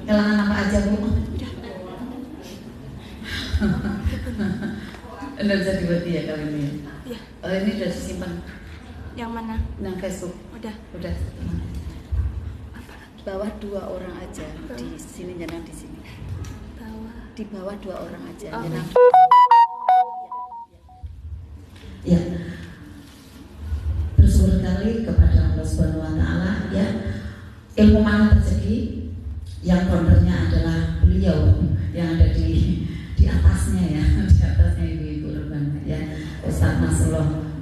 Kelangan apa aja Bu? Anda bisa dibuat ya kali ini. Iya. Ini sudah disimpan. Yang mana? Yang Facebook. Udah. Bawah 2 orang aja di sini, jangan di sini. Di bawah 2 orang aja. Jangan. Ya. Bersyukur sekali kepada Allah Subhanahu wa taala ya. Ilmu mana rezeki yang foundernya adalah beliau yang ada di atasnya ya, di atasnya ibu-ibu Rebana ya, Ustaz Nasrullah.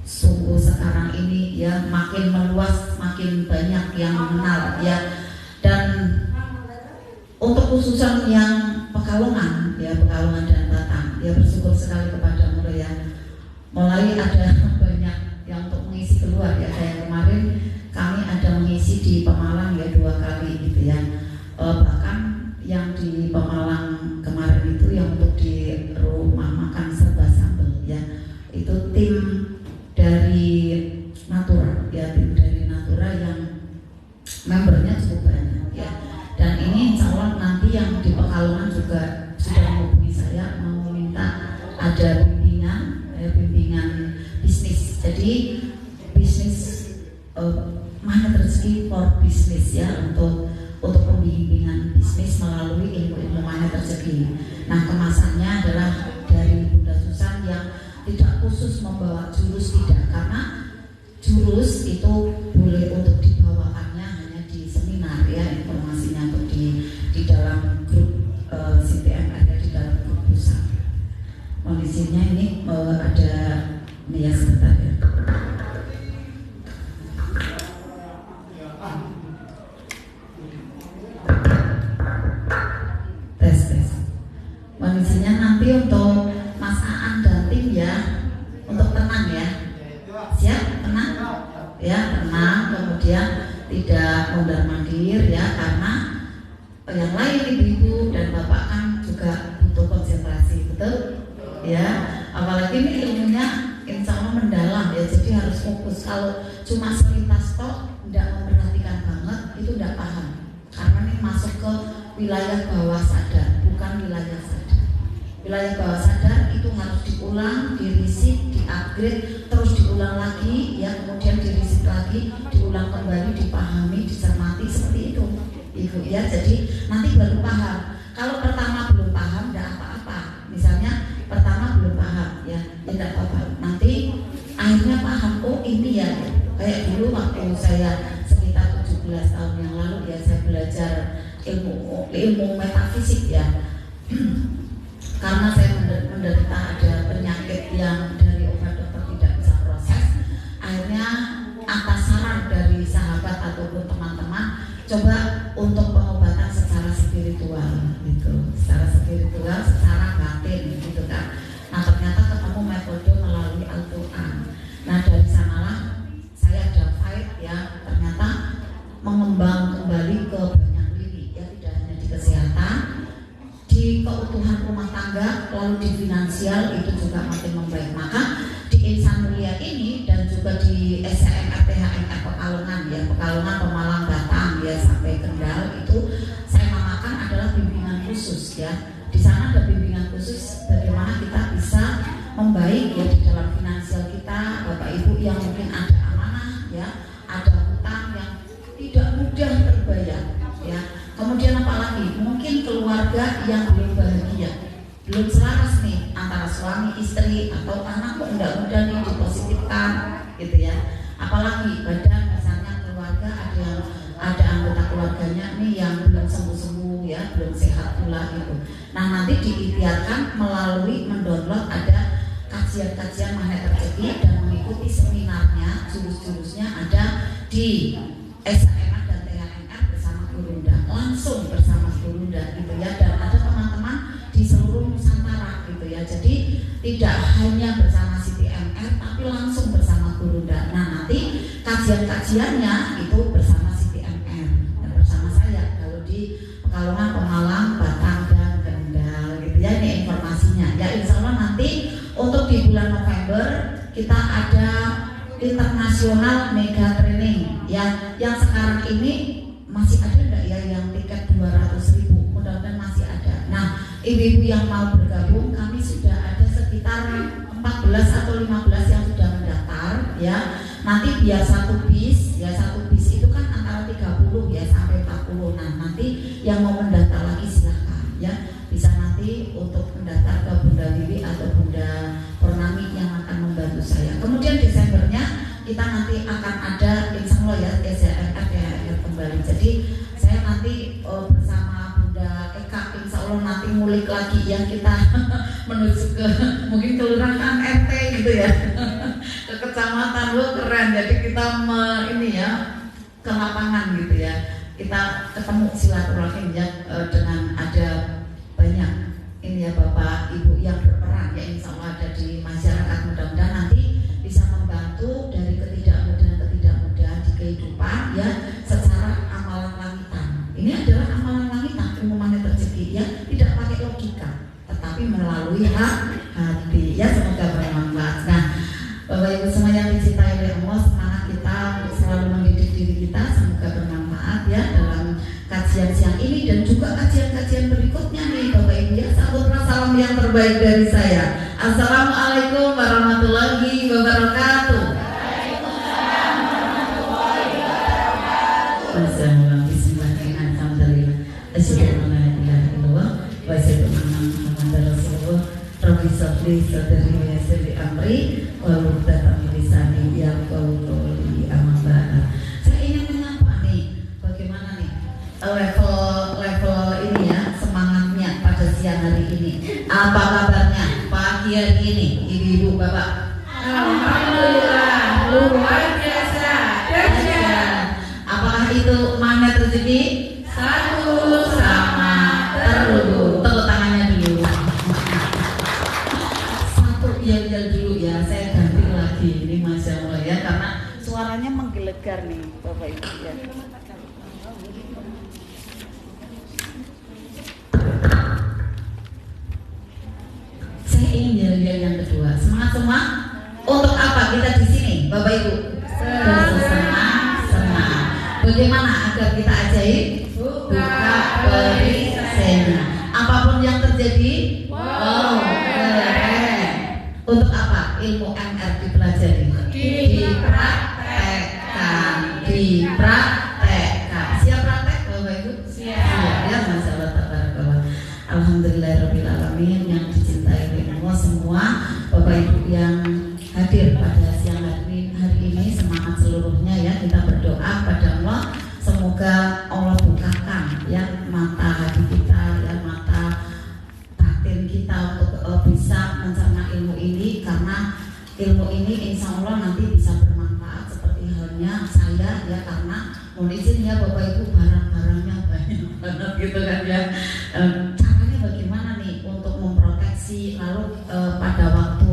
Sungguh sekarang ini ya makin meluas, makin banyak yang mengenal ya. Dan untuk khususan yang Pekalongan ya, Pekalongan dan Batam ya, bersyukur sekali kepada Allah ya. Mulai ada banyak yang untuk mengisi keluar ya, kayak kemarin kami ada mengisi di Pemalang ya 2 kali gitu ya. Bahkan yang di Pemalang kemarin itu yang untuk di rumah makan serba sambal ya, itu tim dari Natura ya, tim dari Natura yang membernya cukup banyak ya. Dan ini insya Allah nanti yang di Pekalongan juga sudah menghubungi saya, mau minta ada bimbingan bisnis. Jadi bisnis mana rezeki for bisnis ya, untuk pembimbingan bisnis melalui ilmu mana rezeki. Nah, kemasannya adalah dari Bunda Susan yang tidak khusus membawa jurus, tidak, karena jurus itu boleh untuk dibawakannya hanya di seminar ya, informasinya untuk di dalam grup CTM, ada di dalam grup pusat. Kondisinya ini ada ya, sebentar ya. Tes. Kondisinya nanti untuk Mas Aan dan tim ya, untuk tenang ya. Siap? Tenang? Ya, tenang, kemudian tidak mondar-mandir ya, karena yang lain ibu-ibu dan bapak kan juga butuh konsentrasi, betul? Ya, apalagi ini ilmunya insya Allah mendalam ya, jadi harus fokus. Kalau cuma selintas tok, tidak memperhatikan banget, itu tidak paham. Karena ini masuk ke wilayah bawah sadar, bukan wilayah sadar. Wilayah bawah sadar itu harus diulang, di-reset, di-upgrade, terus diulang lagi ya, kemudian di-reset lagi, diulang kembali, dipahami, dicermati, seperti itu ibu ya. Jadi nanti baru paham. Kalau pertama belum paham, tidak apa-apa. Misalnya pertama belum paham ya, tidak apa-apa. Nanti akhirnya paham, oh ini ya. Kayak dulu waktu saya sekitar 17 tahun yang lalu ya, saya belajar ilmu metafisik ya. Karena saya menderita ada penyakit yang dari obat dokter tidak bisa proses, akhirnya atas saran dari sahabat ataupun teman-teman, coba untuk pengobatan secara spiritual gitu, secara batin gitu kan. Nah, ternyata ketemu metode melalui Al-Quran. Nah, dari sanalah saya ada fight ya, ternyata mengembang kembali ke banyak lini ya, tidak hanya di kesehatan, di keutuhan rumah tangga, lalu di finansial itu juga makin membaik. Maka di Insan Mulia ini dan juga di SCM RTHMR Pekalongan ya, Pekalongan, Pemalang, Batam ya sampai Kendal, itu saya namakan adalah bimbingan khusus ya. Di sana ada bimbingan khusus bagaimana kita bisa membaik ya di dalam finansial kita, Bapak Ibu yang mungkin ada amanah ya, ada hutang yang tidak mudah terbayar ya. Kemudian apalagi mungkin keluarga yang belum bahagia, belum selaras nih antara suami istri atau anak kok mudah-mudahan nih dipositifkan gitu ya. Apalagi badan, misalnya keluarga ada anggota keluarganya nih yang belum sembuh-sembuh ya, belum sehat pula gitu. Nah, nanti diikhtiarkan melalui mendownload ada kajian-kajian magnet rezeki dan mengikuti seminarnya, jurus-jurusnya ada di SHMR dan THMR bersama Gurunda, langsung bersama Gurunda gitu ya, dan ada teman-teman di seluruh Nusantara gitu ya. Jadi tidak hanya bersama CTMR tapi langsung bersama Gurunda. Nah, nanti kajian-kajiannya itu bersama CTMR dan bersama saya kalau di Pekalongan, Pemalang, Batam dan Kendal gitu ya. Ini informasinya ya. Insya Allah nanti untuk di bulan November kita ada internasional mega training ya, yang sekarang ini masih ada enggak ya yang tiket 200.000, mudah-mudahan masih ada. Nah, ibu-ibu yang mau bergabung, kami sudah ada sekitar 14 atau 15 yang sudah mendaftar ya. Nanti biar satu bis itu kan antara 30 ya sampai 40. Nah, nanti yang mau mendaftar lagi silahkan ya. Bisa nanti untuk mendaftar ke Bunda Wiwi atau Bunda Purnami yang akan membantu saya. Kemudian Desembernya kita nanti akan ada insya Allah ya SHMF ya kembali. Jadi saya nanti bersama Bunda Eka insya Allah nanti ngulik lagi ya, kita menuju ke mungkin kelurahan RT gitu ya ke kecamatan. Keren. Jadi kita ini ya ke lapangan gitu ya, kita ketemu silaturahim ya dengan ada banyak ini ya Bapak Ibu yang berperan ya insya Allah ada di masyarakat. Mudah-mudahan nanti bisa membantu dari ketidakmudahan di kehidupan ya secara amalan langitan. Ini adalah amalan langitan, umumannya rezeki ya, tidak pakai logika tetapi melalui hati ya. Semoga bermanfaat. Nah Bapak Ibu semua yang dicintai oleh Allah, semangat kita untuk selalu mendidik diri kita, semoga bermanfaat ya dalam kajian siang ini dan juga kajian-kajian berikutnya nih Bapak Ibu ya. Sambutlah salam yang terbaik dari saya. Assalamualaikum warahmatullahi wabarakatuh. Waalaikumsalam warahmatullahi wabarakatuh. Bismillahirrahmanirrahim. Alhamdulillah. Asyhadu an la ilaha illallah wa asyhadu anna Muhammadar Rasulullah. Rabbi sholli sadri wa yassir li amri wa hlul lisani yafqahu qawli. Amma ba'd. Saya ingin menyapa nih, bagaimana nih level ini ya semangatnya pada siang hari ini. Apa kabarnya pagi hari ini ibu-ibu bapak? Alhamdulillah luar biasa dahsyat. Apakah itu magnet rezeki? Satu sama terus. Tepuk tangannya dulu. Satu yel dulu ya. Saya ganti lagi ini Masya Allah ya, karena suaranya menggelegar nih Bapak Ibu ya. Saya ingin yel yang kedua. Semangat semua. Untuk apa kita di sini Bapak Ibu? Senang. Bagaimana agar kita ajaib? Buka beri sena. Apapun yang terjadi, wow, keren. Untuk apa? Ilmu MR dipelajari, dipraktekkan. Siap praktek Bapak Ibu? Siap. Ya, Masya Allah, tabarakallah. Alhamdulillahirrahmanirrahim. Yang dicintai oleh Allah semua Bapak Ibu yang hadir pada siang hari ini, semangat seluruhnya ya. Kita berdoa pada Allah, semoga Allah bukakan ya mata hati kita ya, mata batin kita untuk bisa mencerna ilmu ini, karena ilmu ini insya Allah nanti bisa bermanfaat seperti halnya saya ya, karena mohon izin ya Bapak Ibu, barang-barangnya banyak banget gitu kan ya. Caranya bagaimana nih untuk memproteksi, lalu pada waktu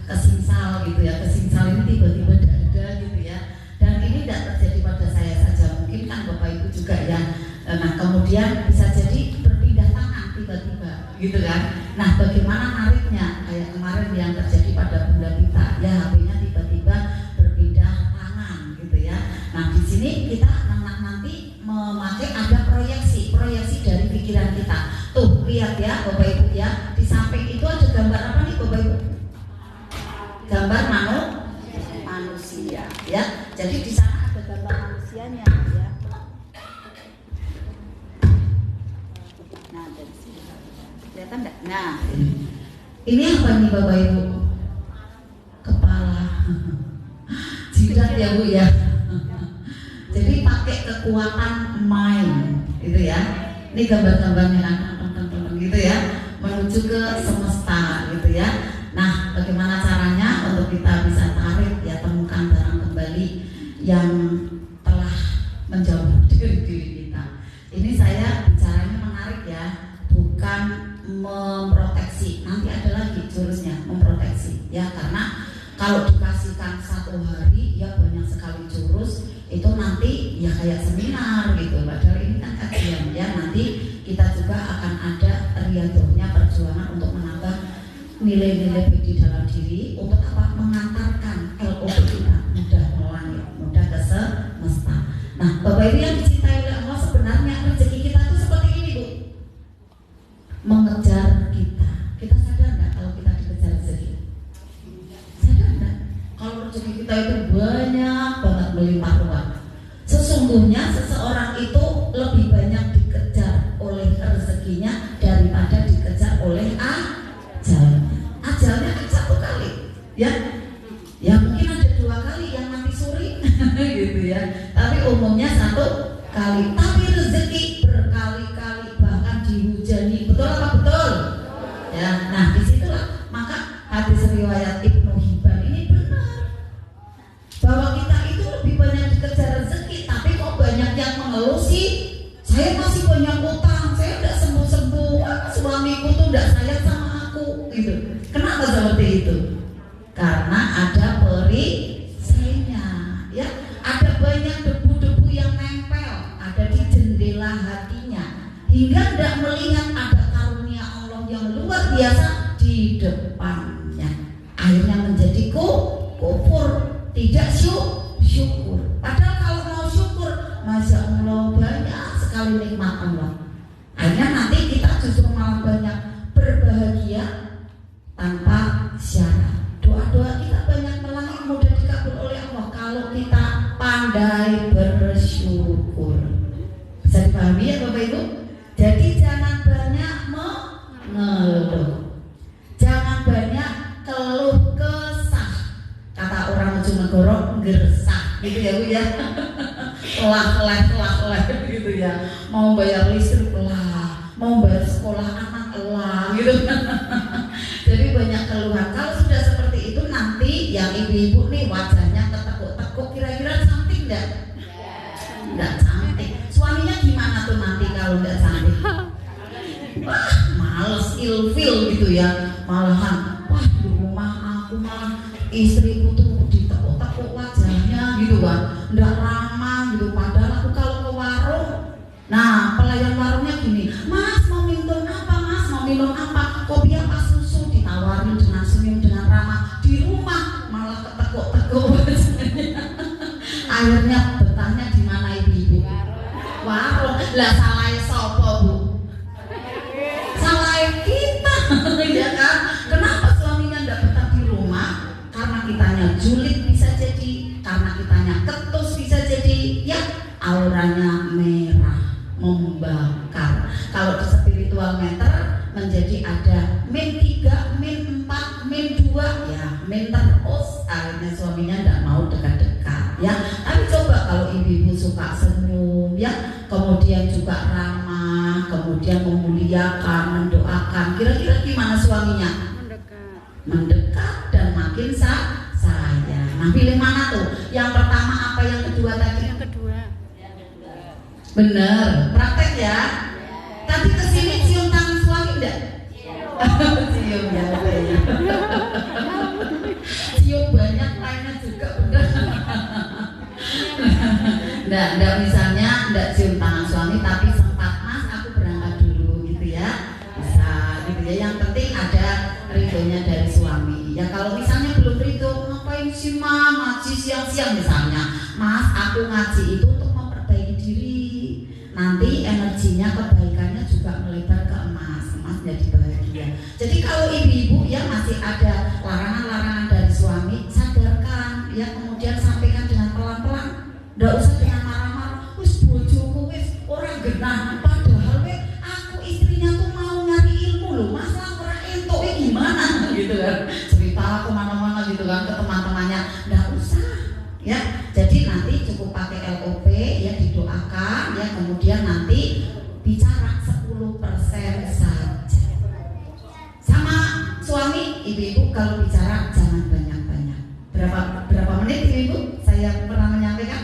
kesinsal gitu ya, kesinsal ini tiba-tiba ada gitu ya, dan ini tidak terjadi pada saya saja, mungkin kan Bapak Ibu juga ya. Nah kemudian bisa jadi berpindah tangan tiba-tiba gitu kan. Nah bagaimana nariknya kayak kemarin yang terjadi pada Bunda kita ya, HP-nya tiba-tiba berpindah tangan gitu ya. Nah di sini kita nanti memakai ada proyeksi dari pikiran kita. Tuh lihat ya Bapak Ibu ya, di samping itu ada gambar apa nih Bapak Ibu? Gambar manusia ya. Jadi di sana ada gambar manusianya ya. Nah dari sini kelihatan enggak? Nah ini apa nih Bapak Ibu? Kepala jidat ya Bu ya. Jadi pakai kekuatan mind gitu ya. Ini gambar-gambarnya gitu ya, menuju ke semesta gitu ya. Nah bagaimana caranya untuk kita bisa tarik ya, temukan barang kembali yang telah menjauh dari diri kita. Ini saya bicaranya menarik ya, bukan memproteksi. Nanti ada lagi jurusnya memproteksi ya, karena kalau dikasihkan satu hari ya banyak sekali jurus itu, nanti ya kayak seminar gitu. Padahal ini kan kajian ya, nanti kita juga akan ada riadohnya, perjuangan untuk menambah nilai-nilai di dalam diri, untuk apa? Mengantarkan LOP kita mudah melangit, mudah ke semesta. Nah Bapak Ibu yang dicintai oleh Allah, sebenarnya rezeki kita itu Ya mungkin ada 2 kali yang mati suri gitu ya. Tapi umumnya 1 kali. Tapi rezeki berkali-kali, bahkan dihujani. Betul apa betul? Ya, nah disitulah maka hadis riwayat Ibnu Hibban ini benar bahwa kita itu lebih banyak dikejar rezeki, tapi kok banyak yang mengeluh sih, saya masih banyak utang, saya udah sembuh-sembuh, suamiku tuh udah sayang sama aku gitu. Kenapa seperti itu? Karena ada perisainya, ya. Ada banyak debu-debu yang nempel, ada di jendela hatinya, hingga tidak melihat ada karunia Allah yang luar biasa di depannya. Akhirnya menjadi kufur, tidak syukur. Padahal kalau mau syukur, masya Allah banyak sekali nikmat Allah. Akhirnya nanti kita justru malah banyak berbahagia tanpa syarat. Doa-doa kita banyak melangit, mudah dikabul oleh Allah kalau kita pandai bersyukur. Bisa dipahami ya Bapak Ibu? Jadi jangan banyak mengeluh, jangan banyak keluh kesah. Kata orang Bojonegoro, gersah gitu ya Bu ya. Telah gitu ya. Mau bayar listrik lah, mau bayar sekolah anak lah gitu. Jadi banyak keluhan. Kalau sudah seperti itu nanti yang ibu-ibu nih wajahnya ketekuk-tekuk, kira-kira cantik enggak? Enggak cantik. Suaminya gimana tuh nanti kalau enggak cantik? Wah, males, ilfil gitu ya. Malahan, wah di rumah aku malah istriku tuh ditekuk-tekuk wajahnya gitu kan. Enggak ramah gitu. Padahal aku kalau ke warung, nah pelayan warungnya gini, Mas mau minum apa Mas? Mau minum apa? Kopi apa? Susu? Ditawarin dengan senyum, dengan ramah. Di rumah malah ketekuk-tekuk wajahnya. Akhirnya betahnya di mana ibu-ibu? Warung. Lah salah sapa Bu? Salah kita ya kan? Kenapa suaminya enggak betah di rumah? Karena kitanya julid bisa jadi, karena kitanya ketus bisa jadi, ya auranya merah, membakar. Kalau di spiritual meter menjadi ada -3, -4, -2, ya terus. Akhirnya suaminya tidak mau dekat-dekat ya. Tapi coba kalau ibu-ibu suka senyum ya, kemudian juga ramah, kemudian memuliakan, mendoakan, kira-kira gimana suaminya? Mendekat dan makin sayang. Nah pilih mana tuh? Yang pertama apa, yang kedua tadi? Yang kedua. Bener, praktek ya. Tadi kesini cium tangan suami enggak? Cium ya. Cium banyak lainnya juga bener. Enggak misalnya enggak cium tangan suami tapi sempat, Mas aku berangkat dulu gitu ya. Bisa gitu ya. Yang penting ada ridhonya dari suami. Ya kalau misalnya belum ridho, ngapain sih Ma ngaji siang-siang misalnya? Mas aku ngaji itu untuk memperbaiki diri. Nanti energinya, kebaikannya juga melebar ke emas jadi bahagia. Jadi kalau ibu-ibu ya masih ada larangan-larangan dari suami, sadarkan ya, kemudian sampaikan dengan pelan-pelan. Nggak usah dengan marah-marah. Wis bojoku wis orang genah, padahal aku istrinya tuh mau nyari ilmu loh. Masalah ora entuk gimana gitu kan. Cerita kemana-mana gitu kan ke teman-temannya. Nggak usah ya. Jadi nanti cukup pakai LOP ya, didoakan ya, kemudian nanti bicara 10% saja. Sama suami, ibu-ibu kalau bicara jangan banyak-banyak. Berapa menit ibu-ibu? Saya pernah menyampaikan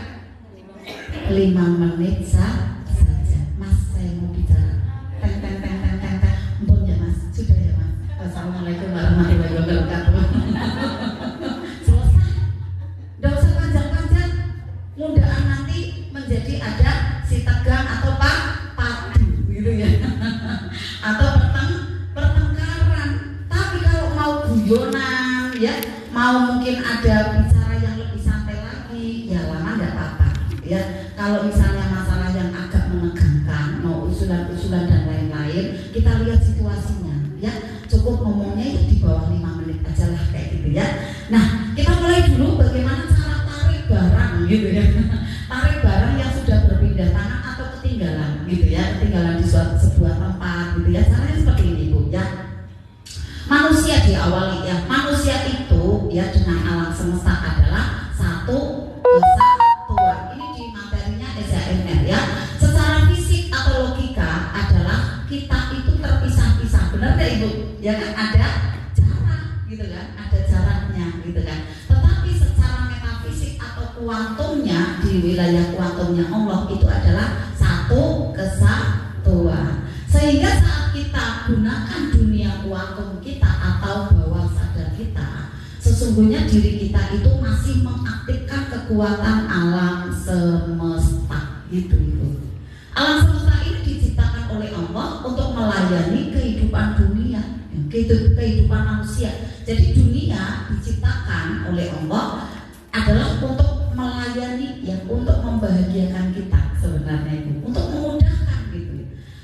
5 menit saja. Mas saya mau bicara. Teng. Ampun ya Mas, sudah ya Mas. Wassalamualaikum warahmatullahi wabarakatuh. Selesai. Nggak usah panjang-panjang. Mudahan nanti menjadi ada si tegang atau padu gitu ya. Atau pertengkaran. Tapi kalau mau guyonan ya, mau mungkin ada bicara yang lebih santai lagi, ya lama enggak apa-apa ya. Kalau misalnya masalah yang agak menegangkan, mau usulan-usulan dan lain-lain, kita lihat situasinya ya. Cukup ngomongnya ya di bawah 5 menit aja lah kayak gitu ya. Nah, kita mulai dulu bagaimana cara tarik barang gitu ya. Tarik barang yang sudah berpindah tangan atau ketinggalan gitu ya, ketinggalan di sebuah tempat gitu ya. Caranya seperti ini Bu ya. Manusia diawali ya, manusia itu ya dengan alam semesta adalah satu kesatuan. Ini di materinya SHMR ya. Secara fisik atau logika adalah kita itu terpisah-pisah, benar nggak Ibu? Ya kan ada jarak gitu kan, ada jaraknya gitu kan. Tetapi secara metafisik atau kuantumnya, di wilayah kuantumnya Allah itu adalah satu kesatuan. Sehingga saat kita gunakan dunia kuantum kita atau bawah sadar kita, sesungguhnya diri kita itu masih mengaktifkan kekuatan alam semesta gitu Ibu. Alam semesta ini diciptakan oleh Allah untuk melayani kehidupan dunia, kehidupan manusia. Jadi dunia diciptakan oleh Allah adalah untuk melayani, ya, untuk membahagiakan kita sebenarnya Ibu, untuk memudahkan gitu.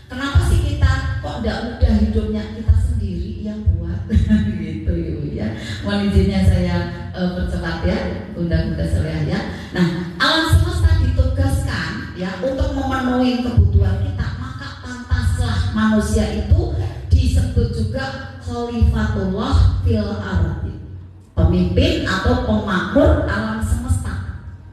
Kenapa sih kita kok tidak mudah hidupnya, kita sendiri yang buat gitu Ibu ya. Mohon izinnya saya percepat ya, Bunda-bunda sekalian ya. Nah, alam semesta ditugaskan ya untuk memenuhi kebutuhan kita, maka pantaslah manusia itu disebut juga Khalifatullah fil ardi, pemimpin atau pemakmur alam semesta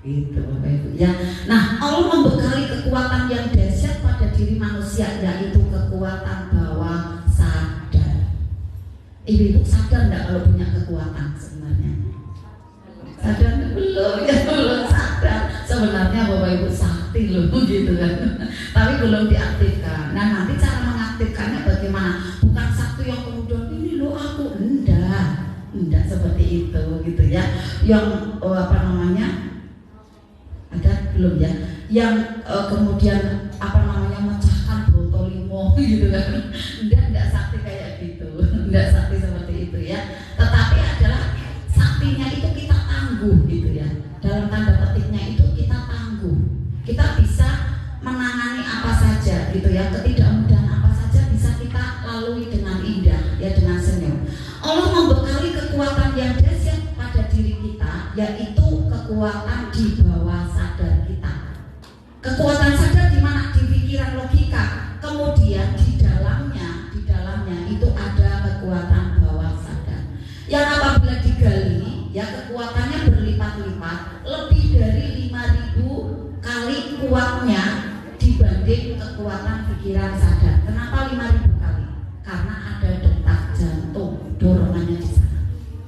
gitu Bapak Ibu ya. Nah, Allah membekali kekuatan yang dahsyat pada diri manusia, yaitu kekuatan bawah sadar. Ibu sadar enggak kalau punya kekuatan sebenarnya? Sadar belum? Ya belum sadar. Sebenarnya Bapak Ibu sakti loh gitu kan. Tapi belum diaktifkan. Nah, nanti cara mengaktifkannya bagaimana? Bukan sakti yang kemudian ini loh aku, enggak seperti itu gitu ya. Yang apa namanya? Ada belum ya? Yang kemudian apa namanya mecahkan botol limo gitu kan? Enggak sakti kayak gitu, enggak sakti seperti itu ya. Tetapi adalah saktinya itu kita tangguh gitu ya. Dalam tanda petiknya itu kita tangguh. Kita bisa menangani apa saja gitu ya. Ketidakmudahan apa saja bisa kita lalui dengan indah ya, dengan senyum. Allah membekali kekuatan yang dahsyat pada diri kita, yaitu kekuatan di bawah sadar kita. Kekuatan sadar di mana? Di pikiran logika. Kemudian di dalamnya itu ada kekuatan bawah sadar. Yang apabila digali, ya kekuatannya berlipat-lipat, lebih dari 5.000 kali kuatnya dibanding kekuatan pikiran sadar. Kenapa 5.000 kali? Karena ada detak jantung dorongannya di sana.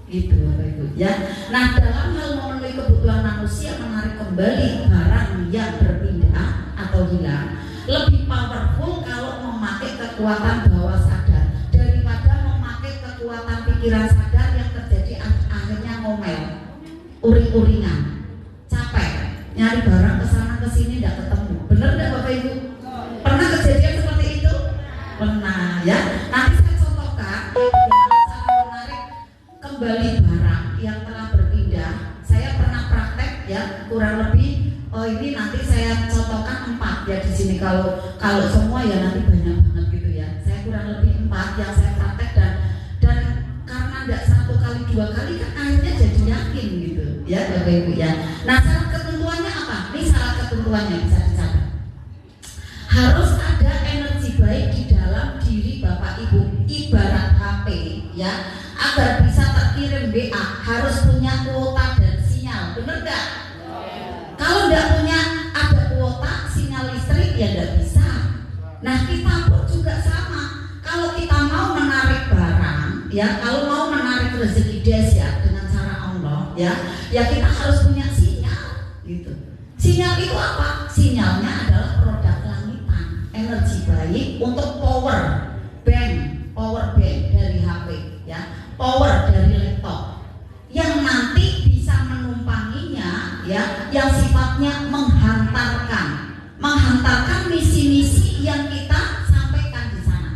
Itu Bapak Ibu ya. Nah, dalam hal memenuhi kebutuhan manusia menarik kembali barang yang berpindah atau hilang, lebih powerful kalau memakai kekuatan bawah sadar daripada memakai kekuatan pikiran sadar yang terjadi akhirnya ngomel, uring-uringan, capek, nyari barang kesana kesini tidak ketemu. Bener nggak Bapak Ibu? Pernah kejadian seperti itu? Pernah ya. Nanti saya contohkan bagaimana cara menarik kembali barang yang telah berpindah. Saya pernah praktek ya, kurang lebih ini nanti saya contohkan 4 ya di sini. Kalau semua ya nanti banyak banget gitu ya. Saya kurang lebih 4 yang saya praktek dan karena tidak 1 kali 2 kali kan akhirnya jadi yakin gitu ya Bapak Ibu ya. Nah, syarat ketentuannya apa? Ini syarat ketentuannya bisa dicatat. Harus ada energi baik di dalam diri Bapak Ibu, ibarat HP ya. Agar bisa terkirim WA harus punya kuota dan sinyal, bener nggak? Kalau nggak punya ada kuota sinyal listrik ya nggak bisa. Nah, kita pun juga sama. Kalau kita mau menarik barang ya, kalau mau menarik rezeki dahsyat dengan cara Allah ya kita harus punya sinyal gitu. Sinyal itu apa? Sinyalnya adalah produk langitan, energi baik untuk power bank dari HP ya, power dari laptop yang nanti bisa menumpanginya ya, yang sifatnya menghantarkan misi-misi yang kita sampaikan di sana.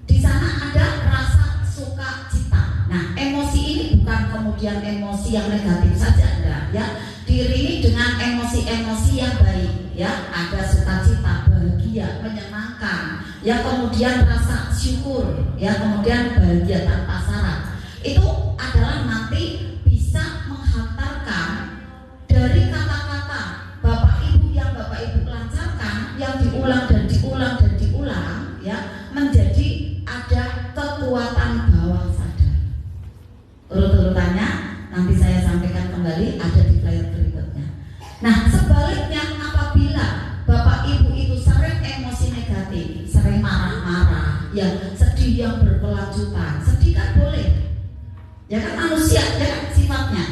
Di sana ada rasa sukacita. Nah, emosi ini bukan kemudian emosi yang negatif saja, enggak ya. Diiringi dengan emosi-emosi yang baik ya, ada sukacita, bahagia, menyenangkan ya, kemudian rasa syukur ya, kemudian bahagia tanpa syarat. Itu adalah nanti bisa menghantarkan dari kata-kata Bapak Ibu yang Bapak Ibu lancarkan, yang diulang dan diulang ya, menjadi ada kekuatan bawah sadar. Urut-urutannya nanti hati-hati, sering marah-marah, ya sedih yang berkelanjutan. Sedih kan boleh, ya kan manusia, ya kan sifatnya.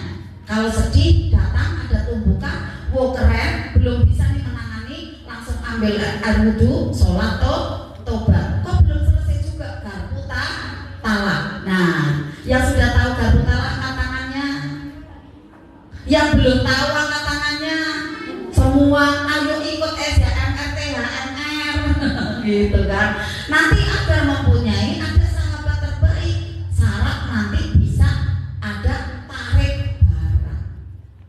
Kalau sedih datang ada tumbukan, wow keren, belum bisa nih menangani, langsung ambil air wudhu, sholat tobat. Kok belum selesai juga, garpu talak. Nah, yang sudah tahu garpu talak angkat tangannya, yang belum tahu angkat tangannya. Semua ayo ikut SJMR THMR gitu kan. Nanti agar mempunyai ada sahabat terbaik, syarat nanti bisa ada tarik barang.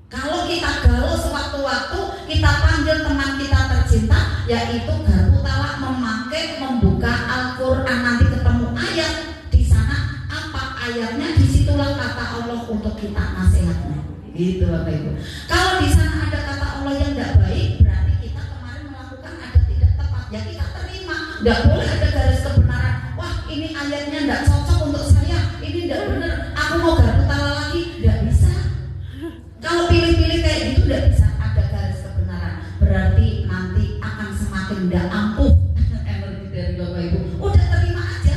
Kalau kita galau sewaktu-waktu, kita panggil teman kita tercinta, yaitu garpu talak, membuka Al-Quran, nanti ketemu ayat di sana, apa ayatnya, disitulah kata Allah untuk kita nasihatnya. Gitu Bapak Ibu. Kalau di sana ada kata Allah yang tidak baik, berarti kita kemarin melakukan ada tidak tepat, ya kita terima. Tidak boleh ada garis kebenaran. Wah ini ayatnya tidak cocok untuk saya, ini tidak benar, aku mau garpu talak lagi. Tidak bisa. Kalau pilih-pilih kayak gitu tidak bisa ada garis kebenaran. Berarti nanti akan semakin tidak ampuh energi dari Bapak Ibu. Udah terima aja.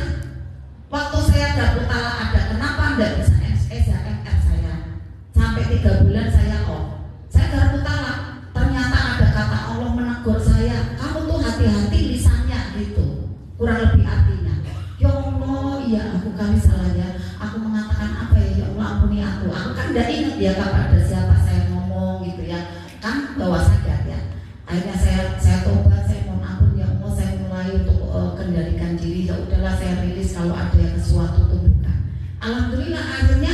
Waktu saya garpu talak ada, kenapa tidak bisa SHMR saya? Sampai 3 bulan saya saya garpu talak. Ternyata ada kata Allah menegur saya, kamu tuh hati-hati lisannya gitu. Kurang lebih artinya, ya Allah, iya aku kali salah ya. Aku mengatakan apa ya Allah ampuni aku. Aku kan tidak ingat ya kepada siapa saya ngomong gitu ya. Kan bawah sadar ya. Akhirnya saya tobat, saya mohon ampun ya Allah, saya mulai untuk kendalikan diri. Ya udahlah saya rilis kalau ada yang sesuatu tumbuhkan. Alhamdulillah akhirnya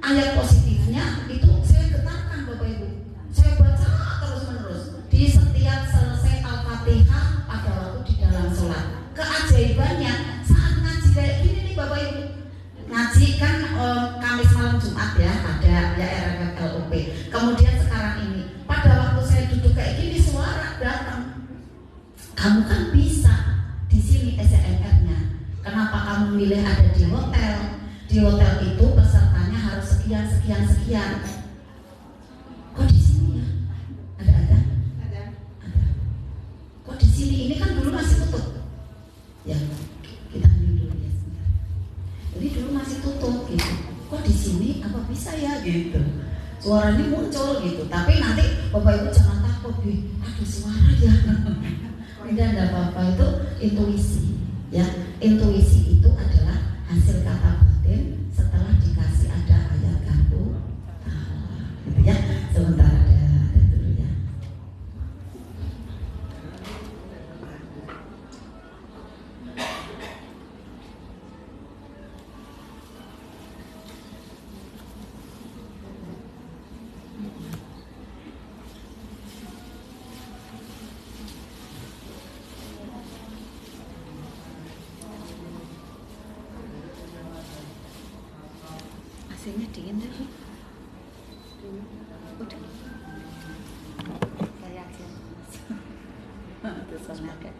ayat positifnya itu saya getarkan Bapak Ibu. Saya baca terus-menerus di setiap selesai Al-Fatihah pada waktu di dalam sholat. Keajaibannya saat ngaji kayak gini nih Bapak Ibu. Ngaji kan Kamis malam Jumat ya, ada ya RMFLUP. Kemudian sekarang ini pada waktu saya duduk kayak gini suara datang. Kamu kan bisa di sini SNR-nya. Kenapa kamu milih ada di hotel? Di hotel itu pesertanya harus sekian. Kok di sini ya? Ada. Kok di sini? Ini kan dulu masih tutup. Ya, kita ambil dulu ya sebentar. Jadi dulu masih tutup gitu. Kok di sini apa bisa ya gitu. Suaranya muncul gitu. Tapi nanti Bapak Ibu jangan takut, ada suara ya. Tidak ada apa-apa, itu intuisi. Ya, intuisi itu adalah hasil kata batin setelah dikasih ada ayat garpu gitu ya. Sebentar ada dulu ya. AC-nya dingin deh. Udah. Saya aja. Itu sama kayak.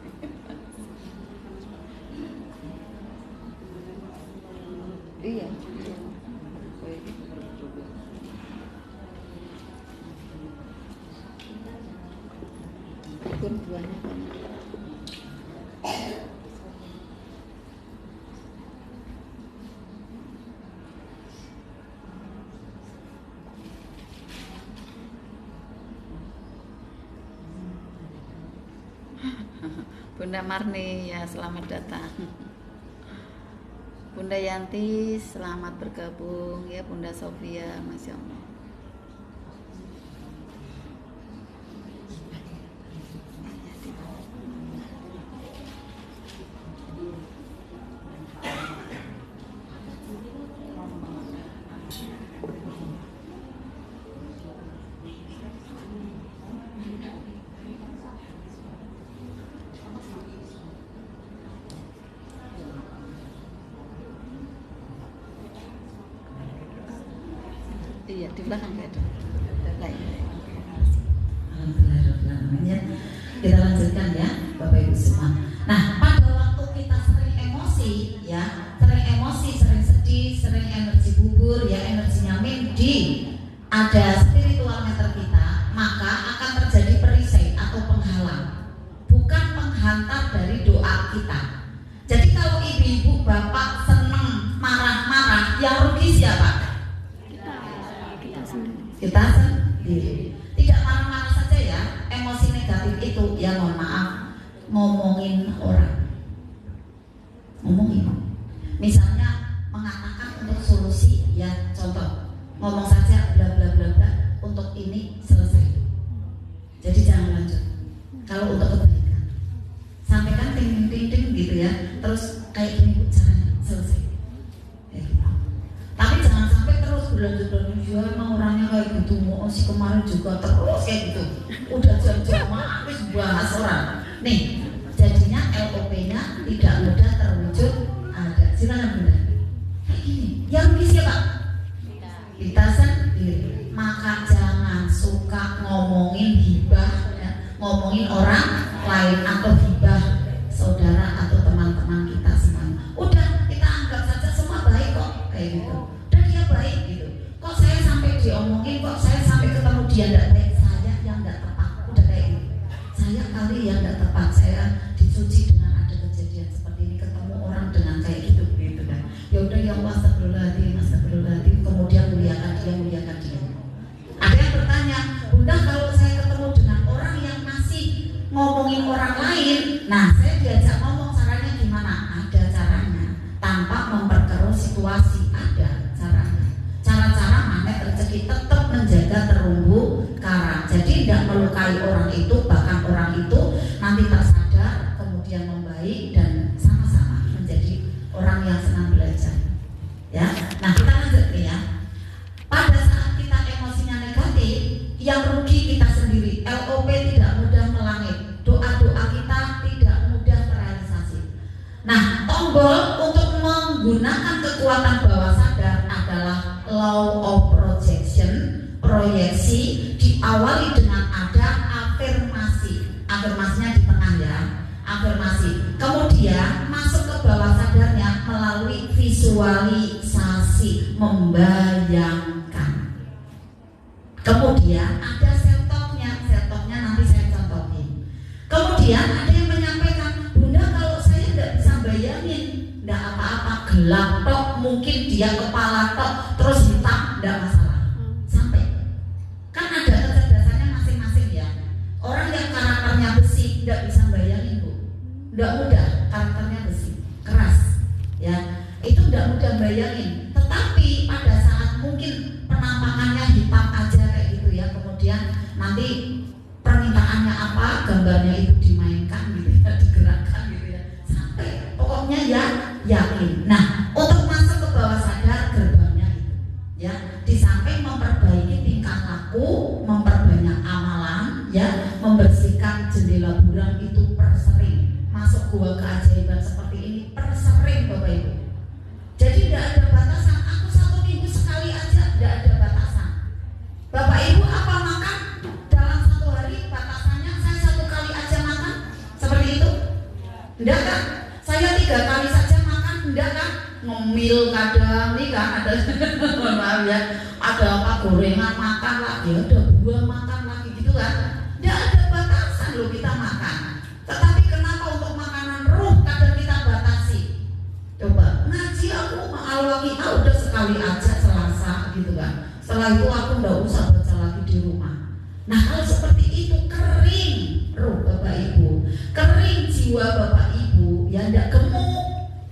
Iya. Buahnya banyak. Bunda Marni ya, selamat datang. Bunda Yanti selamat bergabung ya. Bunda Sofia, Masya Allah. Iya, di belakang ada. Alhamdulillah. Kita lanjutkan ya, Bapak Ibu semua. Nah, pada waktu kita sering emosi, ya, sering sedih, sering energi gugur, ya, energinya mindi, ada spiritual meter kita, maka akan terjadi perisai atau penghalang, bukan penghantar dari doa ngomong saja bla bla bla bla, untuk ini selesai. Jadi jangan lanjut. Kalau untuk kebaikan, sampaikan ting ting ting gitu ya, terus kayak gini caranya selesai. Gitu. Tapi jangan sampai terus berlanjut ya, emang orangnya kayak gitu, mau si kemarin juga terus kayak gitu. Udah jam-jam habis bahas orang. Nih, jadinya LOP-nya tidak mudah terwujud ada. Silakan Bunda. Kayak gini. Yang rugi siapa? Kita sendiri. Maka jangan suka ngomongin hibah, ya. Ngomongin orang lain atau hibah saudara atau teman-teman kita semuanya. Udah kita anggap saja semua baik kok kayak gitu. Dan dia baik gitu. Kok saya sampai diomongin, kok saya sampai ketemu dia tidak baik, saya yang tidak tepat. Udah kayak gitu. Saya kali yang tidak tepat, saya dicuci dengan ada kejadian seperti ini, ketemu orang dengan kayak gitu gitu kan. Ya udah yang astagfirullahaladzim, kemudian muliakan dia. Ada yang bertanya, Bunda kalau saya ketemu dengan orang yang masih ngomongin orang lain, nah saya diajak ngomong caranya gimana? Ada caranya, tanpa memperkeruh situasi, ada caranya. Cara-cara magnet rezeki tetap menjaga terumbu karang. Jadi tidak melukai orang itu, bahkan orang itu nanti tersadar, kemudian membaik dan sama-sama menjadi orang yang senang belajar. Ya, nah kita lanjut nih ya. Pada saat kita emosinya negatif, yang rugi kita sendiri. LOP tidak mudah melangit, doa-doa kita tidak mudah terrealisasi. Nah, tombol untuk menggunakan kekuatan bawah sadar adalah law of projection, proyeksi, diawali dengan ada afirmasi. Afirmasinya di tengah ya, afirmasi. Kemudian masuk ke bawah sadarnya melalui visualisasi, membayangkan. Kemudian ada setoknya nanti saya contohin. Kemudian ada yang menyampaikan, Bunda kalau saya tidak bisa bayangin, tidak apa-apa, gelap tok, mungkin dia kepala tok, terus hitam, tidak masalah. Sampai kan ada kecerdasannya masing-masing ya. Orang yang karakternya besi tidak bisa bayangin Bu, tidak mudah, karakternya besi, keras ya, itu tidak mudah bayangin. Tetapi pada saat mungkin penampakannya hitam aja kayak gitu ya, kemudian nanti permintaannya apa, gambarnya itu dimainkan gitu ya, digerakkan gitu ya, sampai pokoknya ya yakin. Nah, untuk masuk ke bawah sadar gerbangnya itu ya, di samping memperbaiki tingkah laku, memperbanyak amalan ya, membersihkan jendela buram itu persering, masuk gua keajaiban seperti ini persering Bapak Ibu. Jadi tidak ada batasan, aku 1 minggu sekali aja, tidak ada batasan. Bapak Ibu apa makan dalam 1 hari, batasannya saya 1 kali aja makan, seperti itu? Tidak kan? Saya 3 kali saja makan, tidak kan? Ngemil kadang nih kan, ada maaf ya, ada apa gorengan makan lagi, ada buah makan lagi gitu kan? Tidak ada batasan loh kita makan. Tetapi kenapa untuk makanan ruh kadang kita batasi? Coba ngaji aku lagi udah sekali aja Selasa gitu kan. Setelah itu aku nggak usah baca lagi di rumah. Nah kalau seperti itu kering ruh Bapak Ibu, kering jiwa Bapak Ibu, ya nggak gemuk.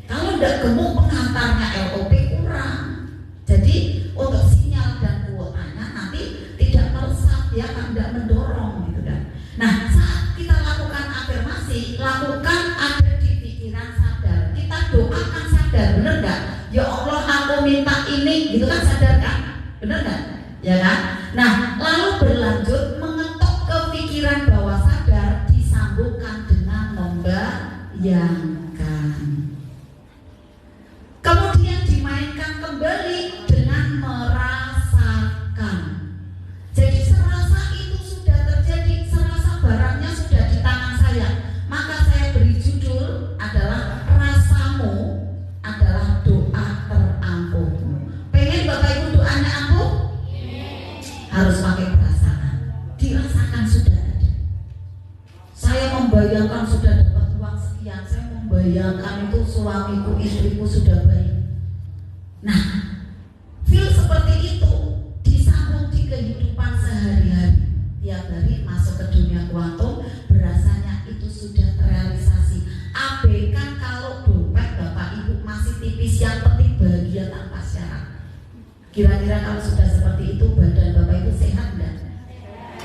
Kalau nggak gemuk pengantarnya LOP kurang. Jadi untuk sinyal dan kuotanya nanti tidak meresap ya, kan tidak mendorong gitu kan. Nah saat kita lakukan afirmasi, lakukan ada di pikiran sadar. Kita doakan sadar, bener nggak? Ya Allah aku minta ini, gitu kan, sadar kan? Bener nggak? Ya kan? Nah lalu berlanjut mengetuk ke pikiran bawah sadar, disambungkan dengan membayangkan. Kemudian dimainkan kembali dengan merasakan. Jadi serasa itu sudah terjadi, serasa barangnya sudah di tangan saya, maka saya beri judul adalah rasamu adalah doa terampuh. Pengen Bapak Ibu doanya ampuh? Harus pakai perasaan. Dirasakan sudah ada. Saya membayangkan sudah dapat uang sekian, saya membayangkan itu suamiku, istriku sudah baik. Nah, feel seperti itu disambung di kehidupan sehari-hari. Tiap hari masuk ke dunia kuantum, berasanya itu sudah terrealisasi. Abaikan kalau dompet Bapak Ibu masih tipis, yang penting bahagia tanpa syarat. Kira-kira kalau sudah seperti itu badan Bapak Ibu sehat enggak?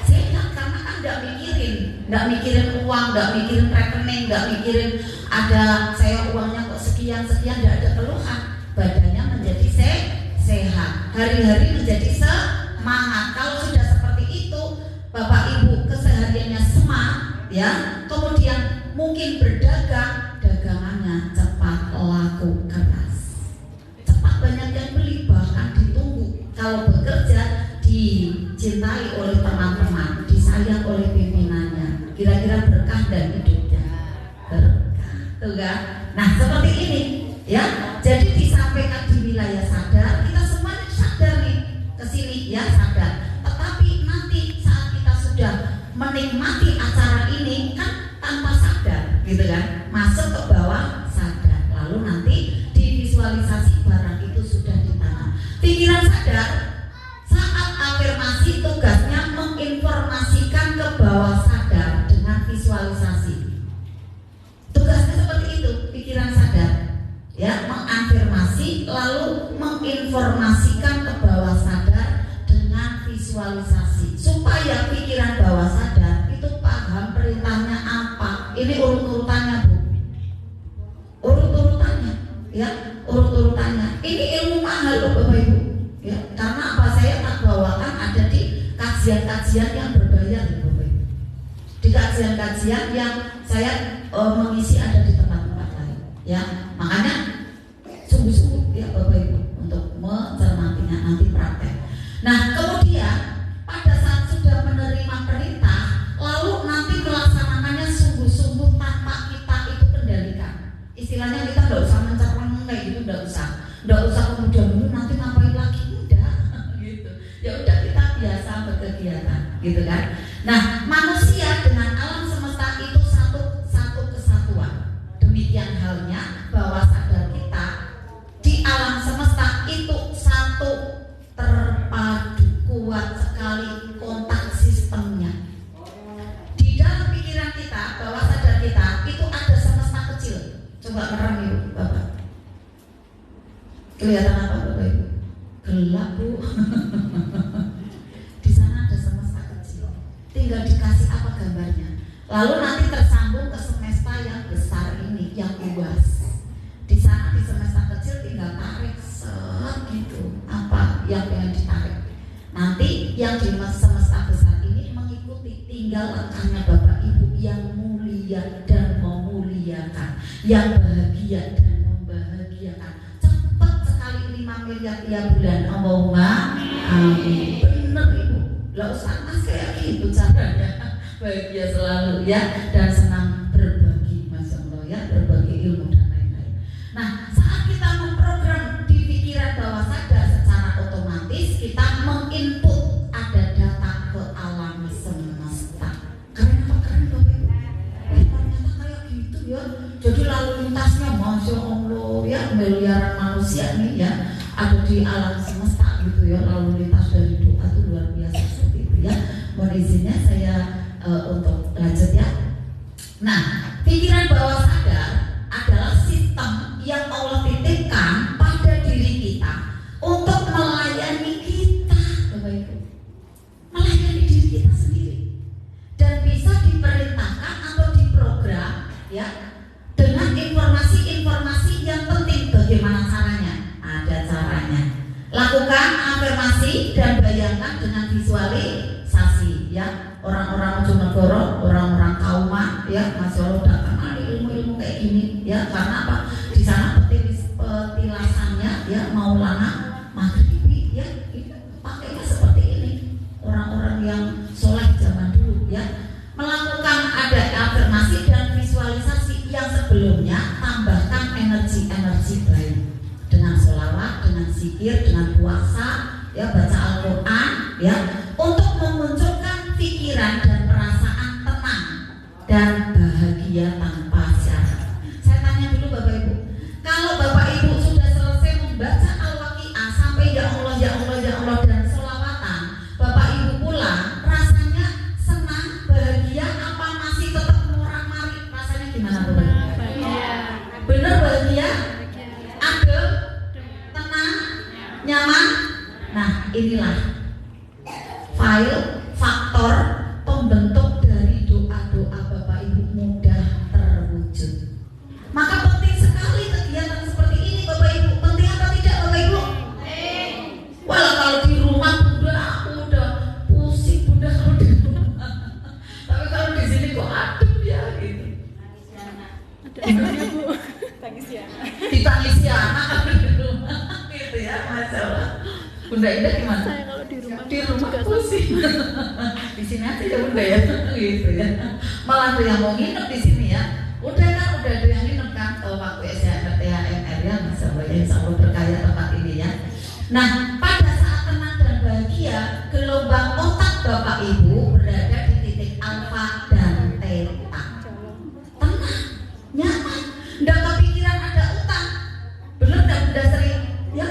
Sehat, karena kan nggak mikirin uang, nggak mikirin rekening, nggak mikirin ada saya uangnya kok sekian, nggak ada keluhan. Badannya menjadi sehat, hari-hari menjadi semangat. Kalau sudah seperti itu, Bapak Ibu kesehariannya semangat, ya. Kemudian mungkin berdagang, dagangannya cepat laku keras, cepat banyak yang beli, bahkan ditunggu. Kalau bekerja dicintai oleh teman-teman, disayang oleh pimpinannya. Kira-kira berkah dan hidupnya berkah, tuh kan? Nah seperti ini, ya. Jadi disampaikan di wilayah sadar, kita semuanya sadar nih kesini, ya sadar. Tetapi nanti saat kita sudah menikmati acara ini kan tanpa sadar, gitu kan? Masuk ke bawah sadar, lalu nanti divisualisasi barang itu sudah di tangan. Pikiran sadar saat afirmasi tugasnya menginformasikan ke bawah sadar dengan visualisasi. Tugasnya seperti itu, pikiran sadar, ya, mengafirmasi lalu menginformasikan ke bawah sadar dengan visualisasi supaya pikiran bawah sadar itu paham perintahnya apa. Ini urut-urutannya, Bu. Urut-urutannya, ya, urut-urutannya. Ini ilmu mahal loh Bapak Ibu. Ya, karena apa, saya tak bawakan ada di kajian-kajian yang berbayar, Bapak Ibu. Di kajian-kajian yang saya mengisi ada di tempat-tempat lain, ya. Makanya sungguh-sungguh ya Bapak Ibu untuk mencermatinya nanti praktek. Nah kemudian pada saat sudah menerima perintah, lalu nanti melaksanakannya sungguh-sungguh tanpa kita itu kendalikan. Istilahnya kita nggak usah mencermati kayak gitu, nggak usah kemudian nanti ngapain lagi, udah gitu. Ya udah kita biasa berkegiatan, gitu kan. Nah manusia dengan alam semesta itu satu kesatuan. Demikian halnya bawah sadar kita di alam semesta itu satu, terpadu, kuat sekali kontak sistemnya. Di dalam pikiran kita, bawah sadar kita itu ada semesta kecil. Coba merem Ibu, Bapak. Kelihatan apa Bapak Ibu? Gelap Bu. Di sana ada semesta kecil. Tinggal dikasih apa gambarnya. Lalu nanti tersambung ke semesta yang besar ini, yang luas. Di sana di semesta kecil tinggal tarik gitu apa yang pengen ditarik. Nanti yang di semesta besar ini mengikuti, tinggal langkahnya Bapak Ibu yang mulia dan memuliakan, yang bahagia dan membahagiakan. Cepat sekali 5 miliar tiap bulan. Allahumma amin. Bener Ibu, gak usah kayak gitu caranya. Bahagia selalu ya, dan senang berbagi, Masya Allah ya, berbagi ilmu dan lain-lain. Nah saat kita memprogram di pikiran bawah sadar, secara otomatis kita menginput ada data ke alam semesta. Keren apa keren Bapak Ibu? Ternyata kayak gitu ya. Jadi lalu lintasnya Masya Allah ya, miliaran manusia nih ya ada di alam semesta gitu ya. Lalu lintas dari doa itu luar biasa seperti itu ya. Mohon izinnya saya untuk lanjut ya. Nah, pikiran bawah sadar adalah sistem yang Allah titipkan pada diri kita untuk melayani kita, Bapak Ibu. Melayani diri kita sendiri. Dan bisa diperintahkan atau diprogram ya dengan informasi-informasi yang penting. Bagaimana caranya? Ada caranya. Lakukan afirmasi dan bayangkan dengan visualisasi ya. Orang-orang Bojonegoro, orang-orang Kauman ya, Masya Allah datang ada ilmu-ilmu kayak gini ya. Karena apa? Di sana petilasannya ya Maulana Maghribi ya, pakainya seperti ini. Orang-orang yang soleh zaman dulu ya melakukan ada afirmasi dan visualisasi yang sebelumnya. Tambahkan energi-energi baik dengan sholawat, dengan zikir, dengan puasa ya, baca Al-Quran ya, untuk memunculkan pikiran dan perasaan tenang dan bahagia tanpa syarat. Saya tanya dulu Bapak Ibu, kalau Bapak Ibu sudah selesai membaca Al-Waqiah sampai ya Allah ya Allah ya Allah dan sholawatan, Bapak Ibu pulang, rasanya senang, bahagia, apa masih tetap morak-marik? Rasanya gimana Bapak Ibu? Bener bahagia? Adem? Tenang? Nyaman? inilah faktor pembentuk dari doa-doa Bapak Ibu mudah terwujud. Maka penting sekali kegiatan seperti ini Bapak Ibu. Penting apa tidak Bapak Ibu? Walau kalau di rumah Bunda aku udah pusing Bunda kalau di rumah. Tapi kalau di sini kok adem ya gitu. Ada Bu. Ditangisi anak kalau di rumah gitu ya, masalah. Bunda Indah gimana? Saya kalau di rumah pusing. Di sini aja ya Bunda ya, gitu ya. Malah tuh yang mau nginep di sini ya. Udah ada yang nginep kan waktu SHMR THMR ya, masalah ya, selalu berkaya tempat ini ya. Nah, pada saat tenang dan bahagia, gelombang otak Bapak Ibu berada di titik alfa dan theta. Tenang, nyaman, nggak kepikiran ada utang. Bener nggak Bunda sering? Ya,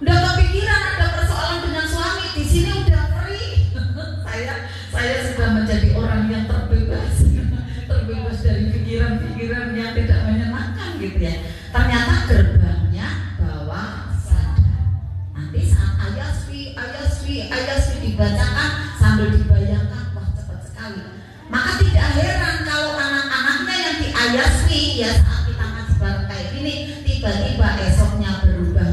nggak kepikiran ada persoalan dengan suami. Di sini udah free. saya sudah menjadi orang yang terbebas dari pikiran-pikiran yang tidak menyenangkan gitu ya. Ternyata gerbangnya bawah sadar. Nanti saat ayaswi dibacakan sambil dibayangkan, wah cepat sekali. Maka tidak heran kalau anak-anaknya yang diayaswi ya saat kita ngaji bareng kayak gini, tiba-tiba esoknya berubah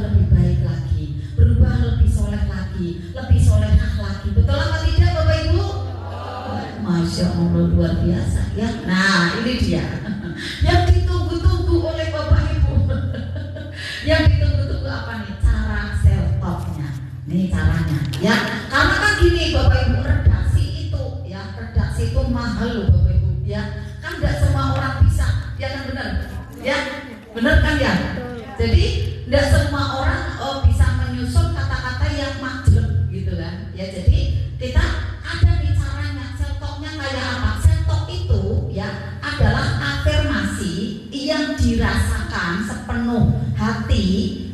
lebih baik lagi, berubah lebih soleh lagi, lebih solehah lagi. Betul apa tidak Bapak Ibu? Masya Allah, luar biasa ya. Nah ini dia yang ditunggu-tunggu oleh Bapak Ibu. Yang ditunggu-tunggu apa nih? Cara self talk-nya. Nih caranya ya. Karena kan gini Bapak Ibu, redaksi itu mahal loh Bapak Ibu ya. Kan gak semua orang bisa, ya kan benar? Ya benar kan ya. Jadi gak semua orang bisa menyusun kata-kata yang majlek gitu kan ya. Jadi kita ada nih caranya. Self talk-nya kayak apa? Self talk itu ya adalah afirmasi yang dirasakan sepenuh hati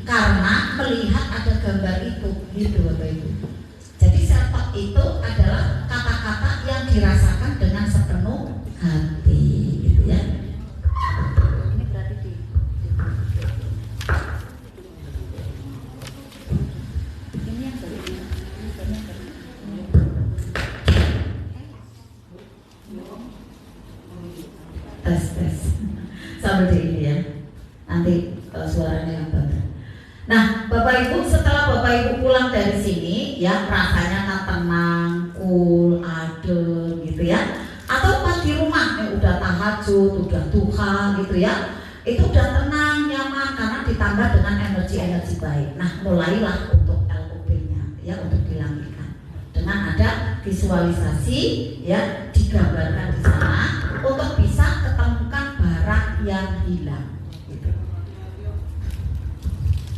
karena melihat ada gambar itu gitu Bapak Ibu. Jadi self talk itu adalah kata-kata yang dirasakan dengan sepenuh hati gitu ya. Ini berarti ini yang baru tes sambil di ini ya. Nanti suaranya yang benar. Nah, Bapak Ibu, setelah Bapak Ibu pulang dari sini ya rasanya kan tenang, cool, adem gitu ya. Atau pas di rumah udah tahajud, udah duha gitu ya. Itu udah tenang, nyaman karena ditambah dengan energi-energi baik. Nah, mulailah untuk LOP-nya ya, untuk dilangitkan. Dengan ada visualisasi ya, digambarkan di sana untuk bisa ketemukan barang yang hilang gitu.